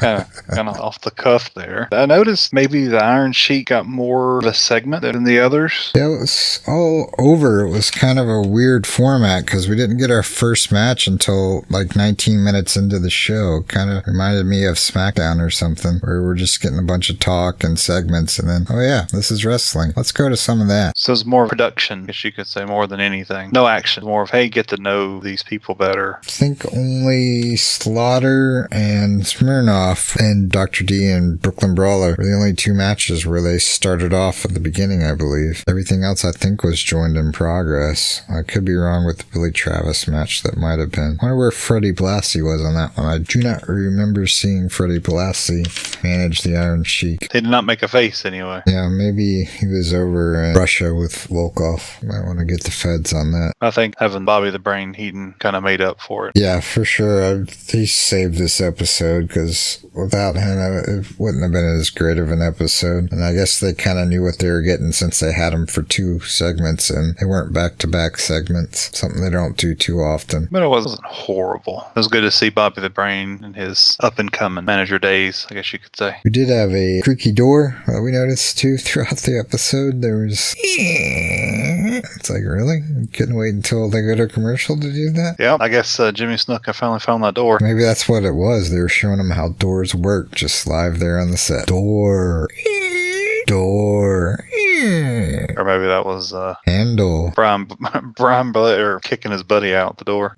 kind of off the cuff there. I noticed maybe the Iron Sheik got more of a segment than the others. Yeah, it was all over. It was kind of a weird format because we didn't get our first match until like 19 minutes into the show. Kind of reminded me of SmackDown or something, where we're just getting a bunch of talk and segments and then, oh yeah, this is wrestling. Let's go to some of that. So it's more production, if you could say, more than anything. No action. More of, hey, get to know these people better. I think only Slaughter and Smirnoff and Dr. D and Brooklyn Brawler were the only two matches where they started off at the beginning, I believe. Everything else I think was joined in progress. I could be wrong with the Billy Travis match. That might have been. I wonder where Freddie Blassie was on that one. I do not remember seeing Freddie Blassie manage the Iron Sheik. He did not make a face anyway. Yeah, maybe he was over in Russia with Volkov. Might want to get the feds on that. I think having Bobby the Brain Heenan kind of made up for it. Yeah, for sure. He saved this episode because without him, it wouldn't have been as great of an episode. And I guess they kind of knew what they were getting since they had him for 2 segments and they weren't back-to-back segments. Something they don't do too often. But it wasn't horrible. It was good to see Bobby the Brain in his up-and-coming manager days, I guess you could say. We did have a creaky door that we noticed too throughout the episode. There was... It's like, really? You couldn't wait until they go to commercial to do that? Yeah, I guess Jimmy Snuka finally found that door. Maybe that's what it was. They were showing them how doors work just live there on the set. Door. Or maybe that was handle. Brian Blair kicking his buddy out the door.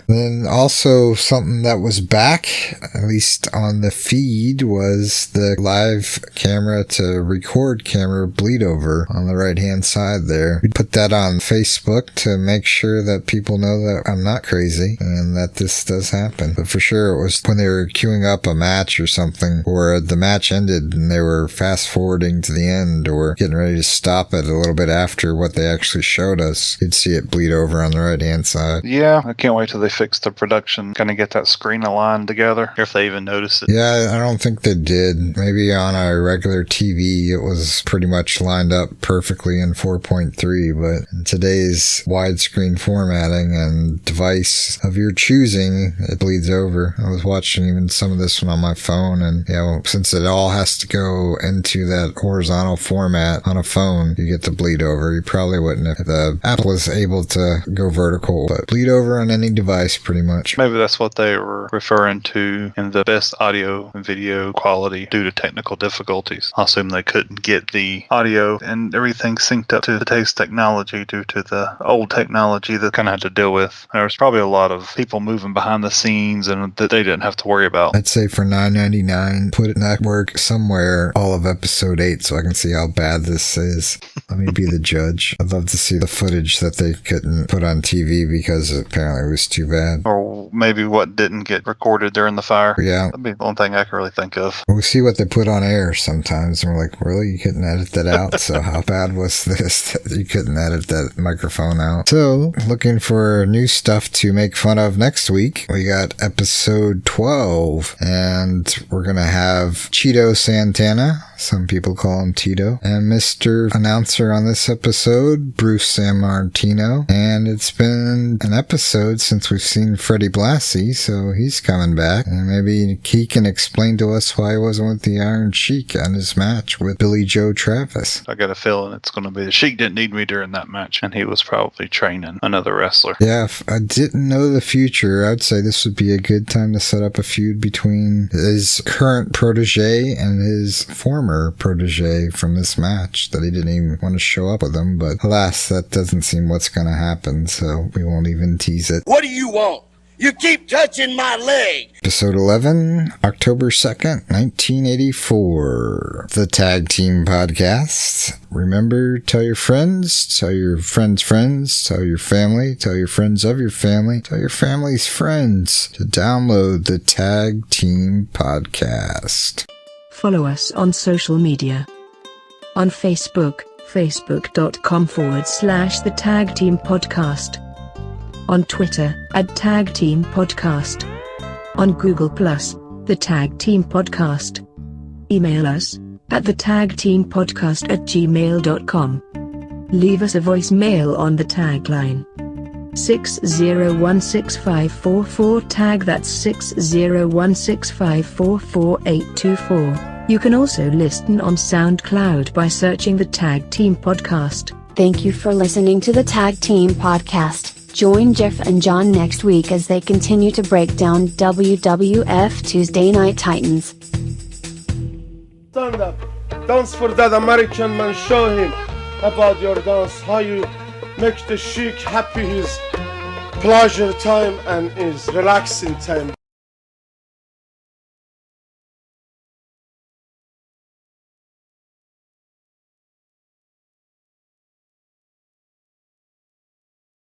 Then also something that was back, at least on the feed, was the live camera to record camera bleed over on the right hand side there. We put that on Facebook to make sure that people know that I'm not crazy and that this does happen. But for sure it was when they were queuing up a match or something, or the match ended and they were fast forwarding to the end or getting ready to stop it a little bit after what they actually showed us. You'd see it bleed over on the right hand side. Yeah, I can't wait till they fix the production, kind of get that screen aligned together, if they even notice it. Yeah, I don't think they did. Maybe on our regular TV it was pretty much lined up perfectly in 4.3, but in today's widescreen formatting and device of your choosing, it bleeds over. I was watching even some of this one on my phone, and since it all has to go into that horizontal format on a phone, you get the bleed over. You probably wouldn't if the Apple is able to go vertical, but bleed over on any device pretty much. Maybe that's what they were referring to in the best audio and video quality due to technical difficulties. I assume they couldn't get the audio and everything synced up to today's technology due to the old technology that kind of had to deal with. There was probably a lot of people moving behind the scenes and that they didn't have to worry about. I'd say for $9.99, put it in network somewhere all of episode 8 so I can see how bad this is. Let me be the judge. I'd love to see the footage that they couldn't put on TV because apparently it was too bad. Or maybe what didn't get recorded during the fire. Yeah. That'd be the only thing I can really think of. We see what they put on air sometimes, and we're like, really? You couldn't edit that out? So how bad was this that you couldn't edit that microphone out? So, looking for new stuff to make fun of next week, we got episode 12, and we're going to have Cheeto Santana. Some people call him Tito. And Mr. Announcer on this episode, Bruce Sammartino. And it's been an episode since we've seen Freddie Blassie, so he's coming back. And maybe he can explain to us why he wasn't with the Iron Sheik on his match with Billy Joe Travis. I got a feeling it's going to be the Sheik didn't need me during that match, and he was probably training another wrestler. Yeah, if I didn't know the future, I'd say this would be a good time to set up a feud between his current protege and his former protege from this match that he didn't even want to show up with him, but alas, that doesn't seem what's going to happen, so we won't even tease it. What do you want? You keep touching my leg. Episode 11, October 2nd, 1984. The Tag Team Podcast. Remember, tell your friends, tell your friends' friends, tell your family, tell your friends of your family, tell your family's friends to download the Tag Team Podcast. Follow us on social media. On Facebook, facebook.com/The Tag Team Podcast. On Twitter, @Tag Team Podcast. On Google+, The Tag Team Podcast. Email us at thetagteampodcast@gmail.com. Leave us a voicemail on the tagline 6016544 tag, that's 60165444824. You can also listen on Soundcloud by searching the Tag Team Podcast. Thank you for listening to the Tag Team Podcast. Join Jeff and John next week as they continue to break down WWF Tuesday Night Titans. Stand up. Dance for that American man. Show him about your dance. How you make the Sheik happy, his pleasure time and his relaxing time.